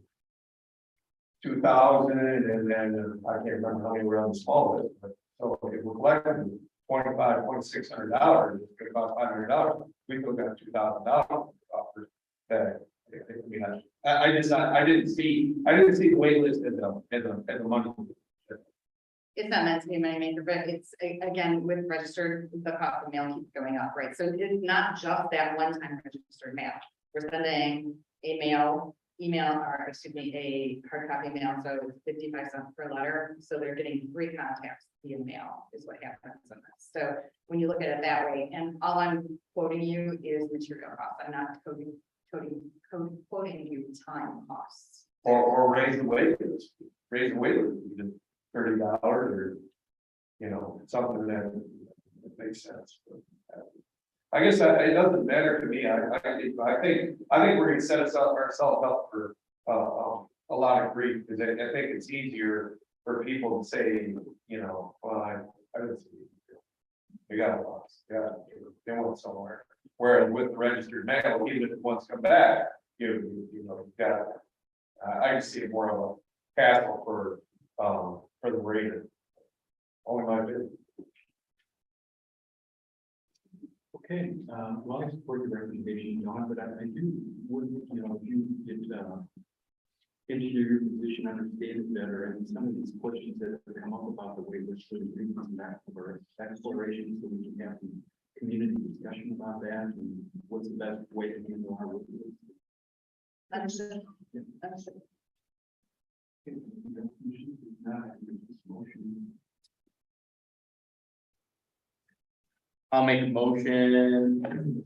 2,000, and then I can't remember how many were on the small list, but so if we're collecting $2,600, it's gonna cost $500, we still got $2,000 offers that. I didn't see the wait list as a money. It's not meant to be a moneymaker, but it's again, with registered, the cost of mail keeps going up, right? So it's not just that one-time registered mail. We're sending a hard copy mail, so it's 55 cents per letter. So they're getting 3 contacts via mail is what happens in this. So when you look at it that way, and all I'm quoting you is material costs. I'm not quoting you time costs. Or raise the wait list, even $30 or, you know, something that makes sense. I guess it doesn't matter to me. I think we're gonna set ourselves up for a lot of grief, because I think it's easier for people to say, you know, well, I didn't see it. They got lost, they went somewhere. Whereas with the registered mail, even if it wants to come back, you know, you got. I just see it more of a hassle for the reader. Only my opinion. Okay, well, I support your recommendation, John, but I do, would, you know, if you get, interior position understand better, and some of these questions that have come up about the waivers should bring them back for exploration, so we can have some community discussion about that, and what's the best way to handle our waivers. Understood. Understood. I'll make a motion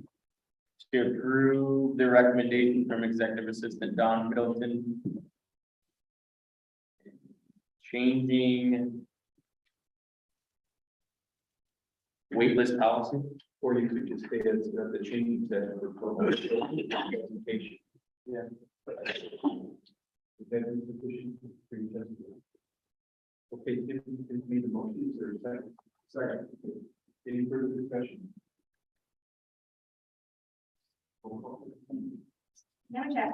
to approve the recommendation from Executive Assistant Don Middleton. Changing waitlist policy. Or you could just say it's the changes that are proposed. Presentation. Yeah. Is that sufficient for you, Jessica? Okay, give me the motions or second. Second. Any further discussion? Nemecheck,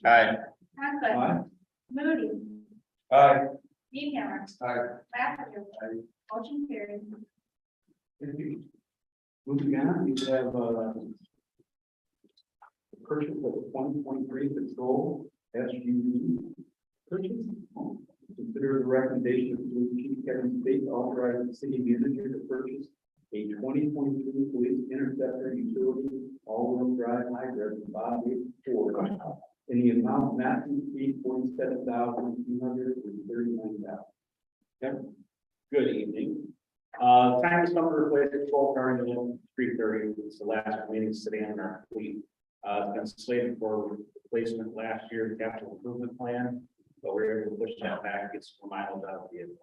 Aye. Conklin, Moody, Aye. Deehammer, Aye. Laughter, motion carried. Thank you. Moving on, we have the purchase of the 2023 patrol SUV purchase. Consider the recommendation of Police Chief Kevin State authorizing the city manager to purchase a 2023 Police Interceptor utility all-wheel drive hybrid from Bob Ford in the amount not to exceed $47,239. Okay. Good evening. Time has come to replace the patrol car in the 330. It's the last remaining sedan in our fleet. It's been slated for replacement last year, the capital improvement plan, but we're able to push that back, get some miles out of the vehicle.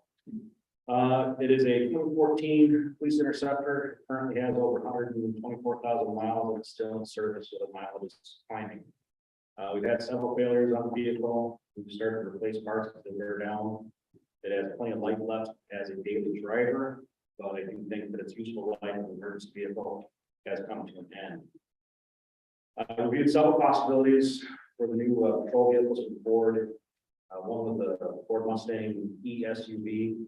It is a 2014 Police Interceptor. It currently has over 124,000 miles, and it's still in service with a mileage is climbing. We've had several failures on the vehicle. We've started to replace parts that wear down. It has plenty of life left as a daily driver, but I do think that its useful life as an emergency vehicle has come to an end. We reviewed several possibilities for the new patrol vehicles from Ford. One was the Ford Mustang ESUV.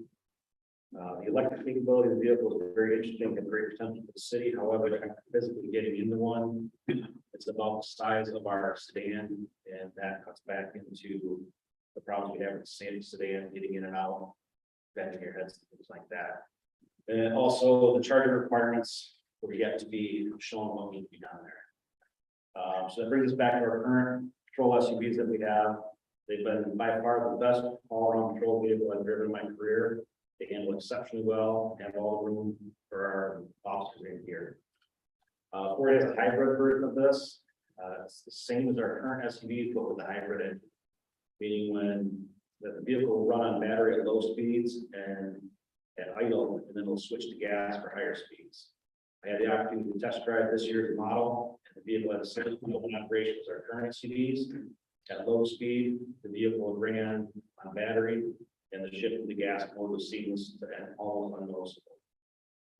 The electric capability of the vehicle is very interesting and great potential for the city. However, physically getting into one, it's about the size of our sedan, and that cuts back into the problems we have with the sedan, getting in and out, bending your heads, things like that. And also the charging requirements will yet to be shown what needs to be done there. So that brings us back to our current patrol SUVs that we have. They've been by far the best all-around patrol vehicle I've driven in my career. They handle exceptionally well, have all the room for our officers in here. Ford has a hybrid version of this. It's the same as our current SUVs, but with a hybrid engine. Meaning when the vehicle will run on battery at low speeds and at idle, and then it'll switch to gas for higher speeds. I had the opportunity to test drive this year's model, and the vehicle had the same open operation as our current SUVs. At low speed, the vehicle ran on battery, and the shift to gas mode was seamless and almost unnoticeable.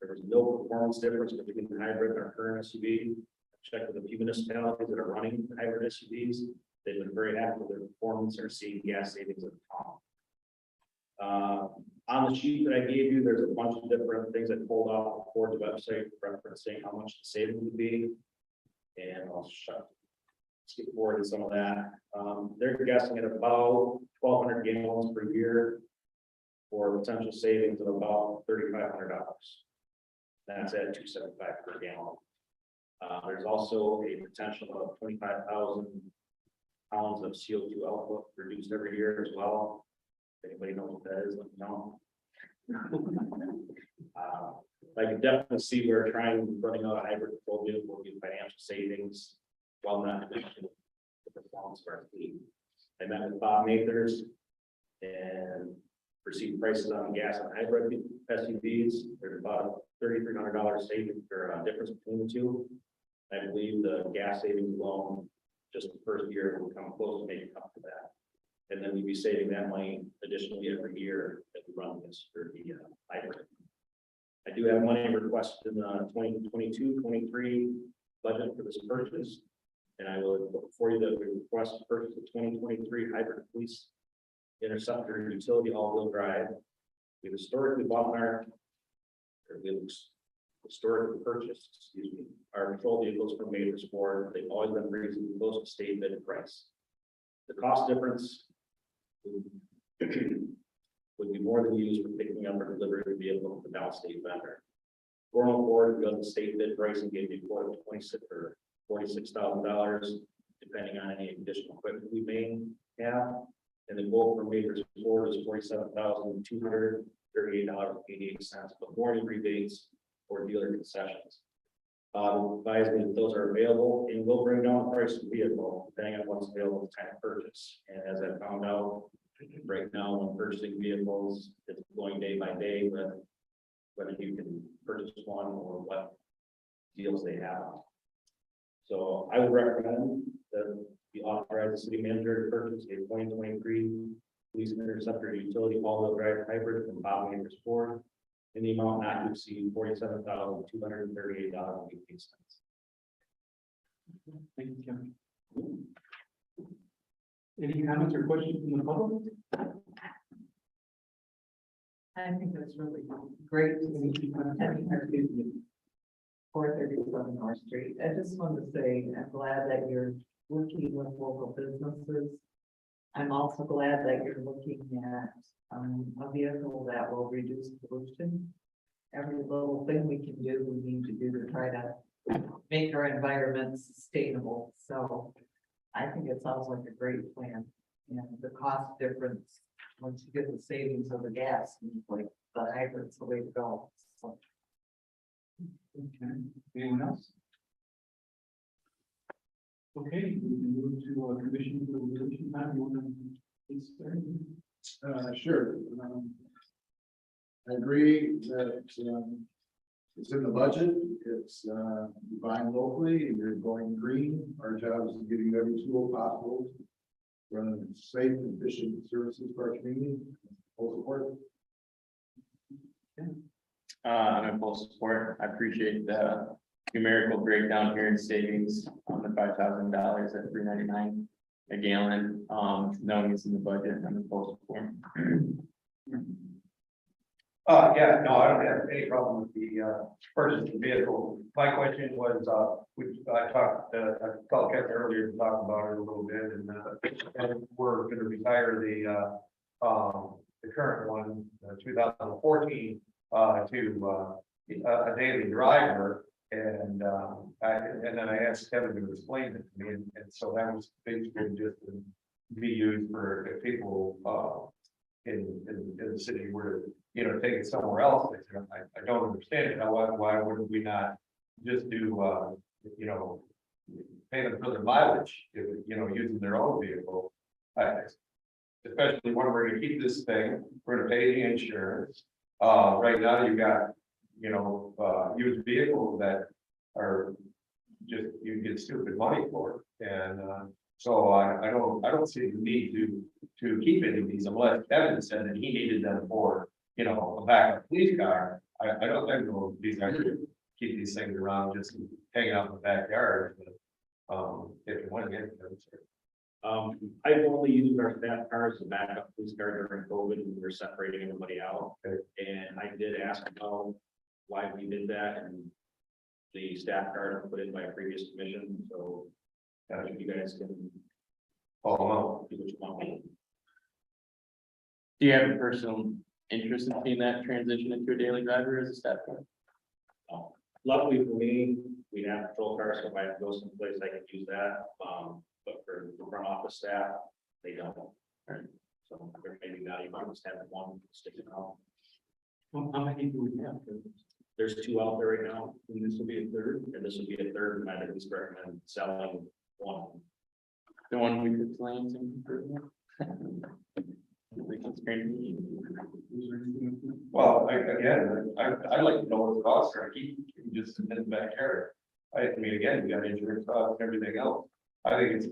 There was no performance difference between the hybrid and our current SUV. Checked with a few municipalities that are running hybrid SUVs. They've been very happy with their performance and are seeing gas savings at the top. On the sheet that I gave you, there's a bunch of different things I pulled off Ford's website referencing how much the savings would be. And I'll skip forward to some of that. They're guessing at about 1,200 gallons per year for potential savings of about $3,500. That's at $2.75 per gallon. There's also a potential of 25,000 pounds of CO2 output produced every year as well. If anybody knows what that is, let me know. I can definitely see where running out of hybrid patrol vehicle will be financial savings, while not mentioning the performance of our fleet. I met with Bob Mathers and received prices on gas and hybrid SUVs. There's about $3,300 savings or difference between the two. I believe the gas savings alone, just the first year, will come close to making up for that. And then we'd be saving that money additionally every year that we run this for the hybrid. I do have money requested in the 2022-23 budget for this purchase. And I will look for you that we request to purchase the 2023 hybrid police interceptor utility all-wheel drive. We've historically purchased, our patrol vehicles from Mathers Ford. They've always been reasonably close to state bid price. The cost difference would be more than used for picking up or delivering a vehicle from the downstate vendor. Going forward, the state bid pricing gave me a quote of $46,000, depending on any additional equipment we may have. And the quote from Majors Ford is $47,238.88 before any rebates or dealer concessions. Advise me that those are available and will bring down the price of the vehicle depending on what's available at the time of purchase. And as I found out, right now when purchasing vehicles, it's going day by day, but whether you can purchase one or what deals they have. So I would recommend that you authorize the city manager to purchase a 2023 police interceptor utility all-wheel drive hybrid from Bob Majors Ford in the amount not to exceed $47,238.18. Thank you, Kevin. Any comments or questions from the public? I think that's really great to meet you. 437 North Street. I just want to say, I'm glad that you're working with local businesses. I'm also glad that you're looking at a vehicle that will reduce pollution. Every little thing we can do, we need to do to try to make our environment sustainable. So I think it sounds like a great plan. And the cost difference, once you get the savings of the gas, like the hybrid's the way to go. So, Okay, anyone else? Okay, we can move to a commission for the resolution. Matt, you want to please start? Sure. I agree that, it's in the budget, it's, buying locally, and you're going green. Our job is to give you every tool possible, run safe, efficient services for our community. Full support. I'm in full support. I appreciate the numerical breakdown here in savings on the $5,000 at $3.99 a gallon. Knowing it's in the budget, I'm in full support. Yeah, no, I don't have any problem with the purchase of the vehicle. My question was, I called Kevin earlier to talk about it a little bit, and we're going to retire the current one, 2014, to a daily driver, and then I asked Kevin to explain it to me, and so that was basically just to be used for if people in the city were to take it somewhere else. I don't understand it. Now, why wouldn't we not just do pay them for their mileage, if using their own vehicle? Especially when we're going to keep this thing, we're going to pay the insurance. Right now you've got used vehicles that are just, you get stupid money for, and so I don't see the need to keep any of these unless Kevin said that he needed them for a backup police car. I don't think these guys should keep these things around just hanging out in the backyard. But if you want to get them, I've only used our staff cars as a backup police car during COVID when we were separating everybody out. And I did ask about why we did that, and the staff car was put in by a previous commission, so you guys can oh no, do what you want. Do you have a personal interest in seeing that transition into a daily driver as a staff car? Luckily for me, we have a patrol car, so if I have to go someplace, I can use that. But for the front office staff, they don't. Right. So there may be value, I just having one sticking out. Well, how many do we have? There's two out there right now, and this will be a third, and this will be a third, and I'd at least recommend selling one. The one we could claim some. well, again, I'd like to know what the costs are. Keep just in the backyard. I mean, again, you got insurance costs and everything else. I think it's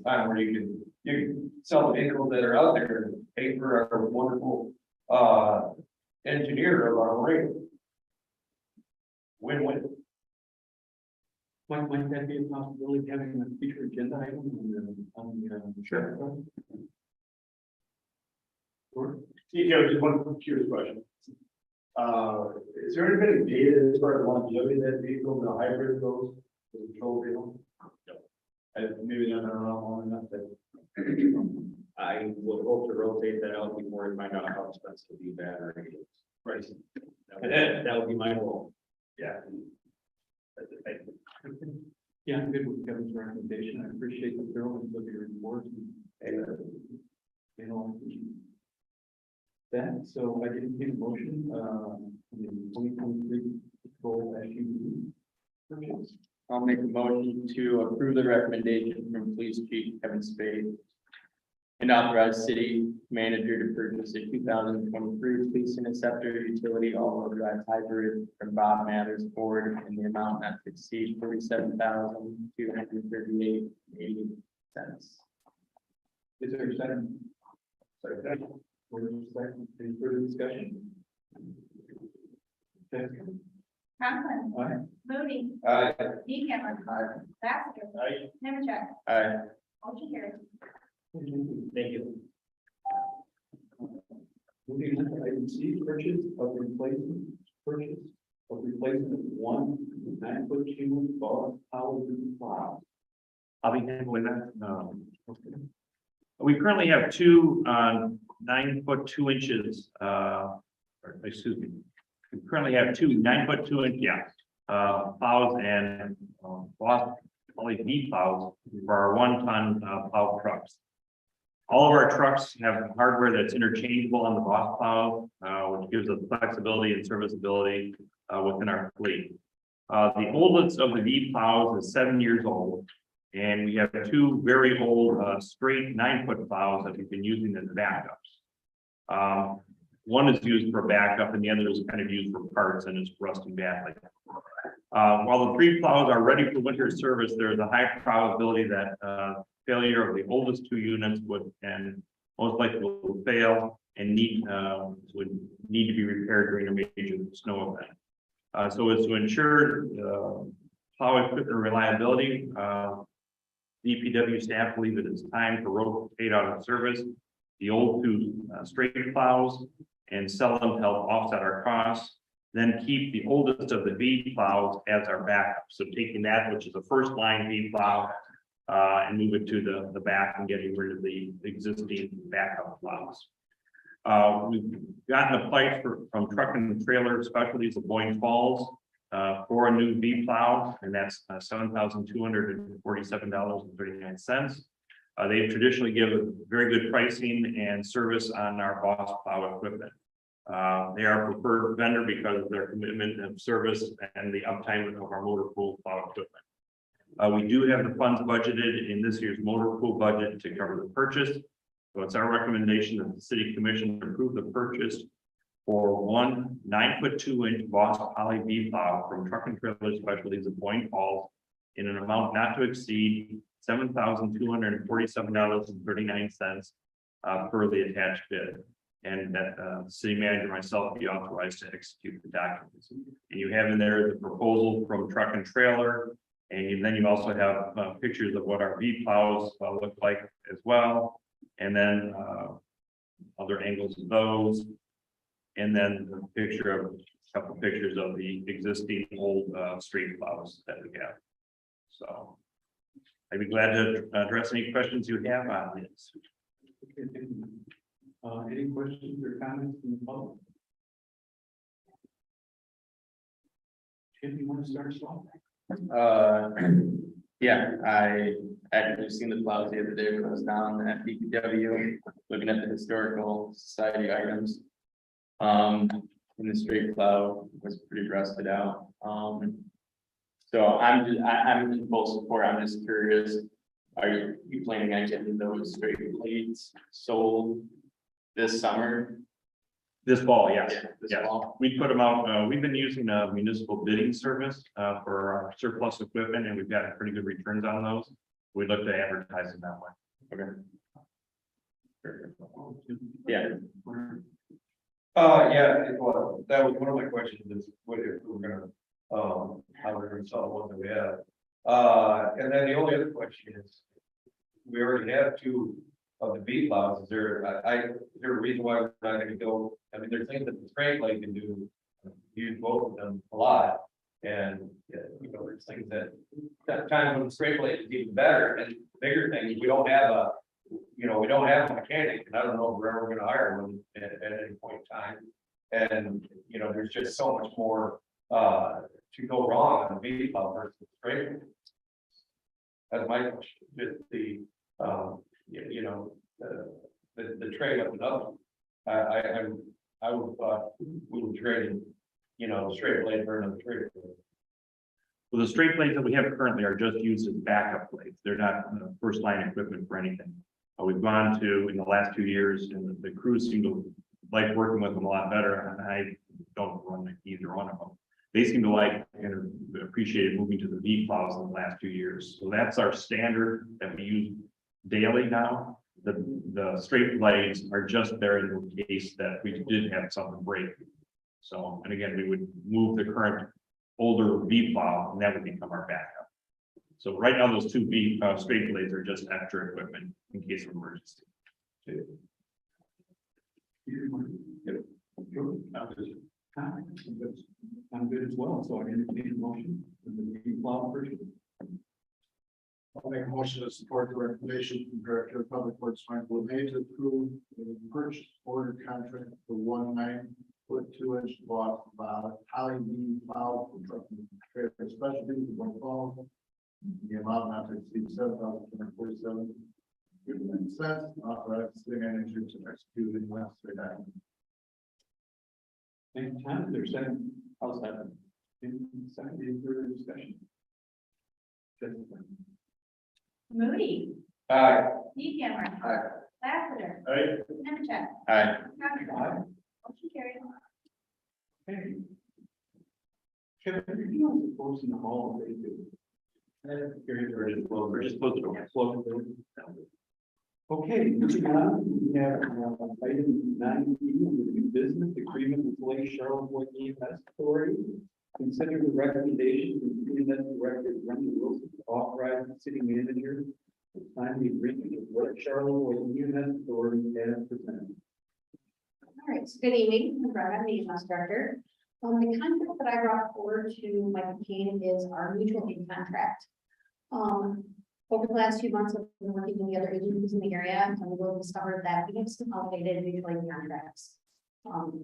time where you can sell the vehicles that are out there and pay for our wonderful engineer of our ring. Win-win. Might that be a possibility of having a future agenda item on the Sure. Yeah, just one curious question. Is there any bit of data as far as longevity of that vehicle, the hybrid goes, the control vehicle? Maybe not around long enough that. I would hope to rotate that out before we find out how expensive the battery is. Right. That would be my goal. Yeah. Yeah, I'm good with Kevin's recommendation. I appreciate the thoroughness of your report. You know, that, so I didn't get a motion, the 2023 goal SUV purchase. I'll make a motion to approve the recommendation from Police Chief Kevin Spade and authorize city manager to purchase a 2023 Police Interceptor utility all-wheel drive hybrid from Bob Mathers Ford in the amount not to exceed $47,238.80. Is there a second? Second. Second. Any further discussion? Jessica? Conklin. Aye. Moody. Aye. Decameron. Basser. Aye. Nemecheck. Aye. Motion carried. Thank you. Moving on to item C, purchase of replacement of one 9-foot cube Boss power plow. I'll be handling that. We currently have two 9 foot 2 inches, or excuse me. We currently have two 9 foot 2 inch, plows and Boss only V plows for our 1 ton plow trucks. All of our trucks have hardware that's interchangeable on the Boss plow, which gives us flexibility and serviceability within our fleet. The oldest of the V plows is 7 years old. And we have two very old straight 9-foot plows that we've been using as backups. One is used for backup and the other is kind of used for parts and is rusting badly. While the 3 plows are ready for winter service, there is a high probability that failure of the oldest 2 units would and most likely will fail and would need to be repaired during a major snow event. So as to ensure plow equipment reliability, DPW staff believe it is time to rotate out of service the old 2 straight plows and sell them to help offset our costs. Then keep the oldest of the V plows as our backup. So taking that, which is a first line V plow, and move it to the back and getting rid of the existing backup plows. We've gotten a price from Truck and Trailer Specialties of Boyne Falls for a new V plow, and that's $7,247.39. They traditionally give a very good pricing and service on our Boss plow equipment. They are a preferred vendor because of their commitment of service and the uptime of our motor pool plow equipment. We do have the funds budgeted in this year's motor pool budget to cover the purchase. So it's our recommendation that the City Commission approve the purchase for one 9-foot 2 inch Boss Poly V plow from Truck and Trailer Specialties of Boyne Falls in an amount not to exceed $7,247.39 per the attached bid. And that the city manager and myself be authorized to execute the documents. And you have in there the proposal from Truck and Trailer. And then you also have pictures of what our V plows look like as well. And then other angles of those. And then a couple pictures of the existing old street plows that we have. So I'd be glad to address any questions you have on this. Okay, thank you. Any questions or comments from the public? If you want to start us off? Yeah, I actually seen the plows the other day when I was down at DPW, looking at the historical society items. And the straight plow was pretty rusted out. So I'm in full support. I'm just curious, are you planning on getting those straight plates sold this summer? This fall, yes. This Yes. fall? We put them out, we've been using a municipal bidding service for our surplus equipment, and we've gotten pretty good returns on those. We'd look to advertise them that way. Okay. Yeah. Yeah, well, that was one of my questions is what if we're gonna, how we're gonna sell the one that we have. And then the only other question is, we already have 2 of the V plows. Is there a reason why we're not gonna go? I mean, there's things that the straight leg can do, use both of them a lot. And, you know, there's things that times when the straight blade is even better and bigger things, we don't have you know, we don't have a mechanic, and I don't know if we're ever gonna hire one at any point in time. And, you know, there's just so much more, to go wrong on a V plow versus straight. That's my question, just the, you know, the trade up and up. I would, we would trade, you know, straight blade for another trade. Well, the straight blades that we have currently are just used as backup blades. They're not first line equipment for anything. We've gone to, in the last 2 years, and the crews seem to like working with them a lot better, and I don't run either one of them. They seem to like and appreciate moving to the V plows in the last 2 years. So that's our standard that we use daily now. The straight blades are just there in the case that we did have something break. So, and again, we would move the current older V plow, and that would become our backup. So right now, those two straight blades are just extra equipment in case of emergency. I'm good as well, so I entertain a motion for the V plow version. I'll make a motion to support the recommendation from Director of Public Works Michael LeMay to approve the purchase order contract for 1 9-foot 2-inch block Holly V plow for trucking trailer specialty for 1 fall. The amount not to exceed $7,247.59. Authorized the city manager to execute the necessary documents. Thank you, Tom. Is there a second? I'll second. Second, any further discussion? Moody, Aye. Cameron. Aye. Lassiter. Aye. Nemecheck. Aye. Conger. Motion carried. Okay. Kevin, are you on the post in the hall? We're just close to Okay, moving on, we have item 9B, the new business agreement with Lake Charlotte EMS Authority. Consider the recommendation from EMS Director Brenda Wilson to authorize the city manager to sign the agreement with Lake Charlotte EMS Authority as presented. All right, so good evening, I'm Brenda, I'm the EMS director. The contract that I brought forward to Mike McCain is our mutual aid contract. Over the last few months, I've been working with the other agencies in the area, and we've discovered that we have some outdated mutual aid contracts.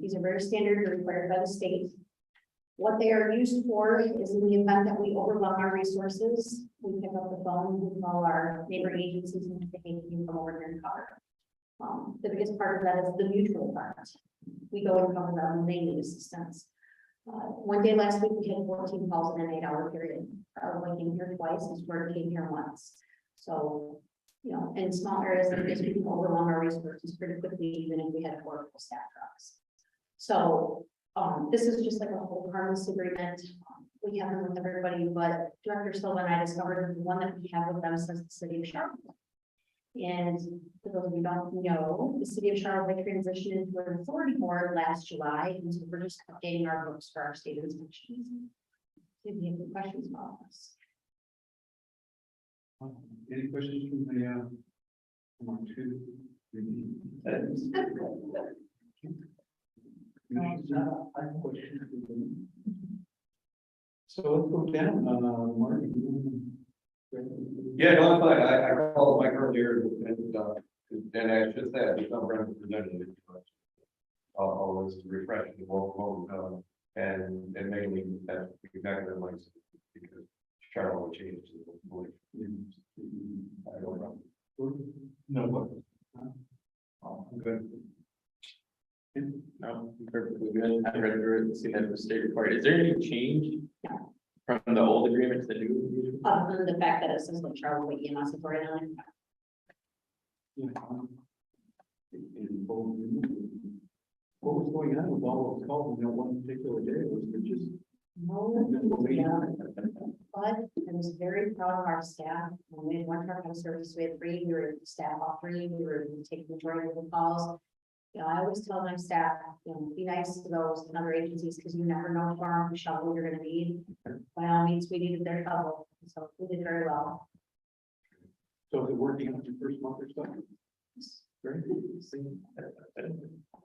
These are very standard, they're required by the state. What they are used for is in the event that we overwhelm our resources, we pick up the phone, we call our neighbor agencies and they can come over here and cover. The biggest part of that is the mutual part. We go and cover them when they need assistance. One day last week, we had 14 calls in an 8-hour period. Like came here twice, and Square came here once. So, you know, in small areas like this, we can overwhelm our resources pretty quickly, even if we had 4 full staff trucks. So, this is just like a whole harmless agreement. We have them with everybody, but Director Silva and I discovered the one that we have with them since the city of Charlotte. And for those of you who don't know, the city of Charlotte transitioned into an authority board last July, and so we're just updating our books for our state inspections. If you have any questions about this. Any questions from the, one, two, three? I have questions for them. So let's go down, Mark. Yeah, no, I'm fine. I called Mike earlier and I should say, it's not representative. I'll just refresh the whole, and mainly that's exactly like, because Charlotte changed. I don't know. No, what? Oh, good. No, perfectly good. I read through it and seen that the state required. Is there any change from the old agreement to the new agreement? Other than the fact that it says like Charlotte EMS authority on it. What was going on with all those calls in that one particular day? Was it just? No, but I was very proud of our staff. When we had one truck on service, we had 3, we were staff off 3, we were taking the majority of the calls. You know, I always tell my staff, you know, be nice to those and other agencies because you never know tomorrow which shovel you're gonna need. By all means, we needed their shovel, so we did very well. So is it working on your first month or so? Very good.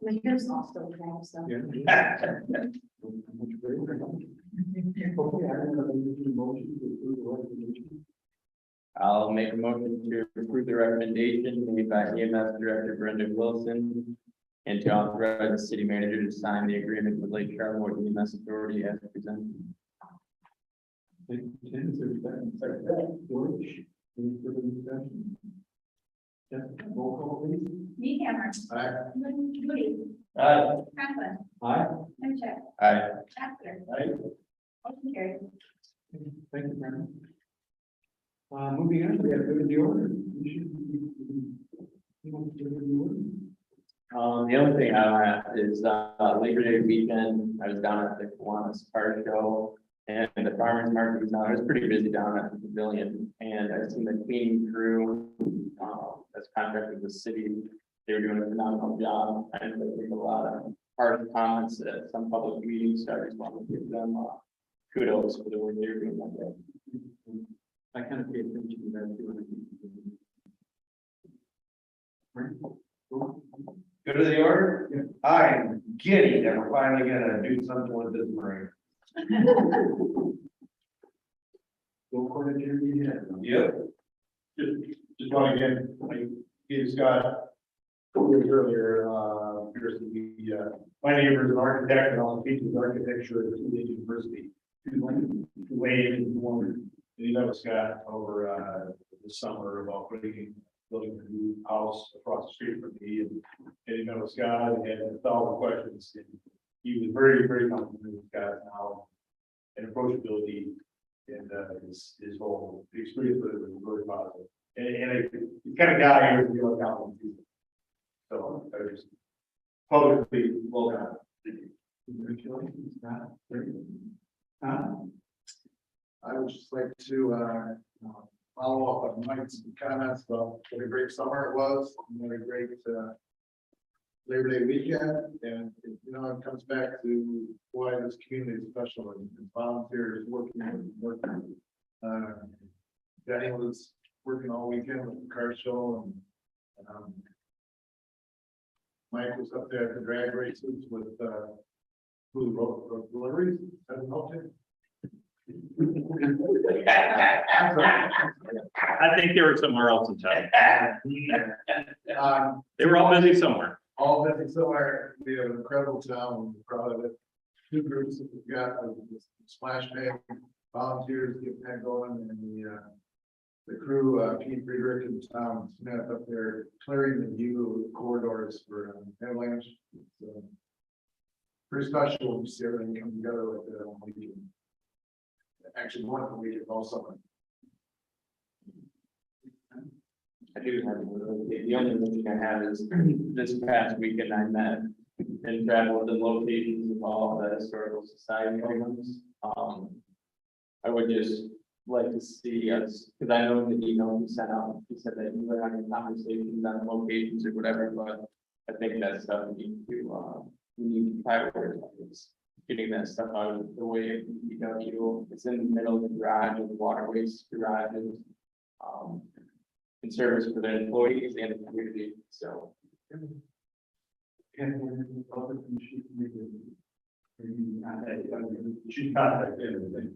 My hair's all still dry, so. Yeah. Okay, I don't know if you need a motion to approve the recommendation. I'll make a motion to approve the recommendation made by EMS Director Brenda Wilson and to authorize the city manager to sign the agreement with Lake Charlevoix EMS Authority as presented. Tim, is there a second? George, any further discussion? Yes, roll call please. Me, Cameron. Aye. Moody. Aye. Conklin. Aye. Minchuk. Aye. Lassiter. Aye. Motion carried. Thank you, Brandon. Moving on, we have good in the order. The only thing I have is, Labor Day weekend, I was down at the Kiwanis Car Show. And the farmers market was down, it was pretty busy down at the pavilion, and I've seen the cleaning crew, as contracted with the city. They were doing a phenomenal job, and they made a lot of harsh comments at some public meetings, so I just want to give them, kudos for the work they're doing that day. I kind of paid attention to that too. Go to the order? I'm giddy that we're finally gonna do something with this marina. Go for it, Jeremy. Yep. Just want to again, like, he's got earlier, here's my neighbor is an architect and also teaches architecture at the University. Tulane is one, and he met with Scott over, this summer about building a new house across the street from me, and he met with Scott and had 1,000 questions. And he was very, very comfortable with Scott now, and approachability, and his whole experience with it was very positive. And he's kind of guy who would be like out. So I was publicly welcome. Congratulations, Scott. I would just like to follow up on Mike's comments about what a great summer it was, and what a great Labor Day weekend, and it comes back to why this community is special and volunteers working. Danny was working all weekend with the car show, and Mike was up there at the drag races with who wrote deliveries. Doesn't help him. I think they were somewhere else in town. They were all busy somewhere. All busy somewhere. We have an incredible town. We're proud of it. Two groups that we've got, the splash pad volunteers getting that going, and the crew, Keith Friedrich and Tom Smith up there clearing the view of the corridors for avalanche. So pretty special when you see everything come together like that on the weekend. Actually, one of the weekend all summer. I do have, the only thing I have is this past weekend I met and traveled to locations of all the historical society items. I would just like to see us, because I know in the email you sent out, you said that you were having conversations on locations or whatever, but I think that stuff we need to prioritize. Getting that stuff out of the way, it's in the middle of the garage and waterways garages. In service for the employees and the community, so. She's contact everything.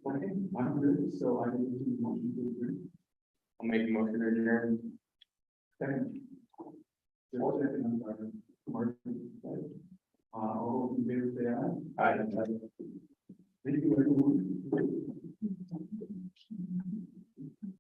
Okay, I'm good, so I need to motion to adjourn. I'll make a motion to adjourn. Second. Second, I'm sorry. Martin, all those in favor say aye. Aye. Thank you, everyone.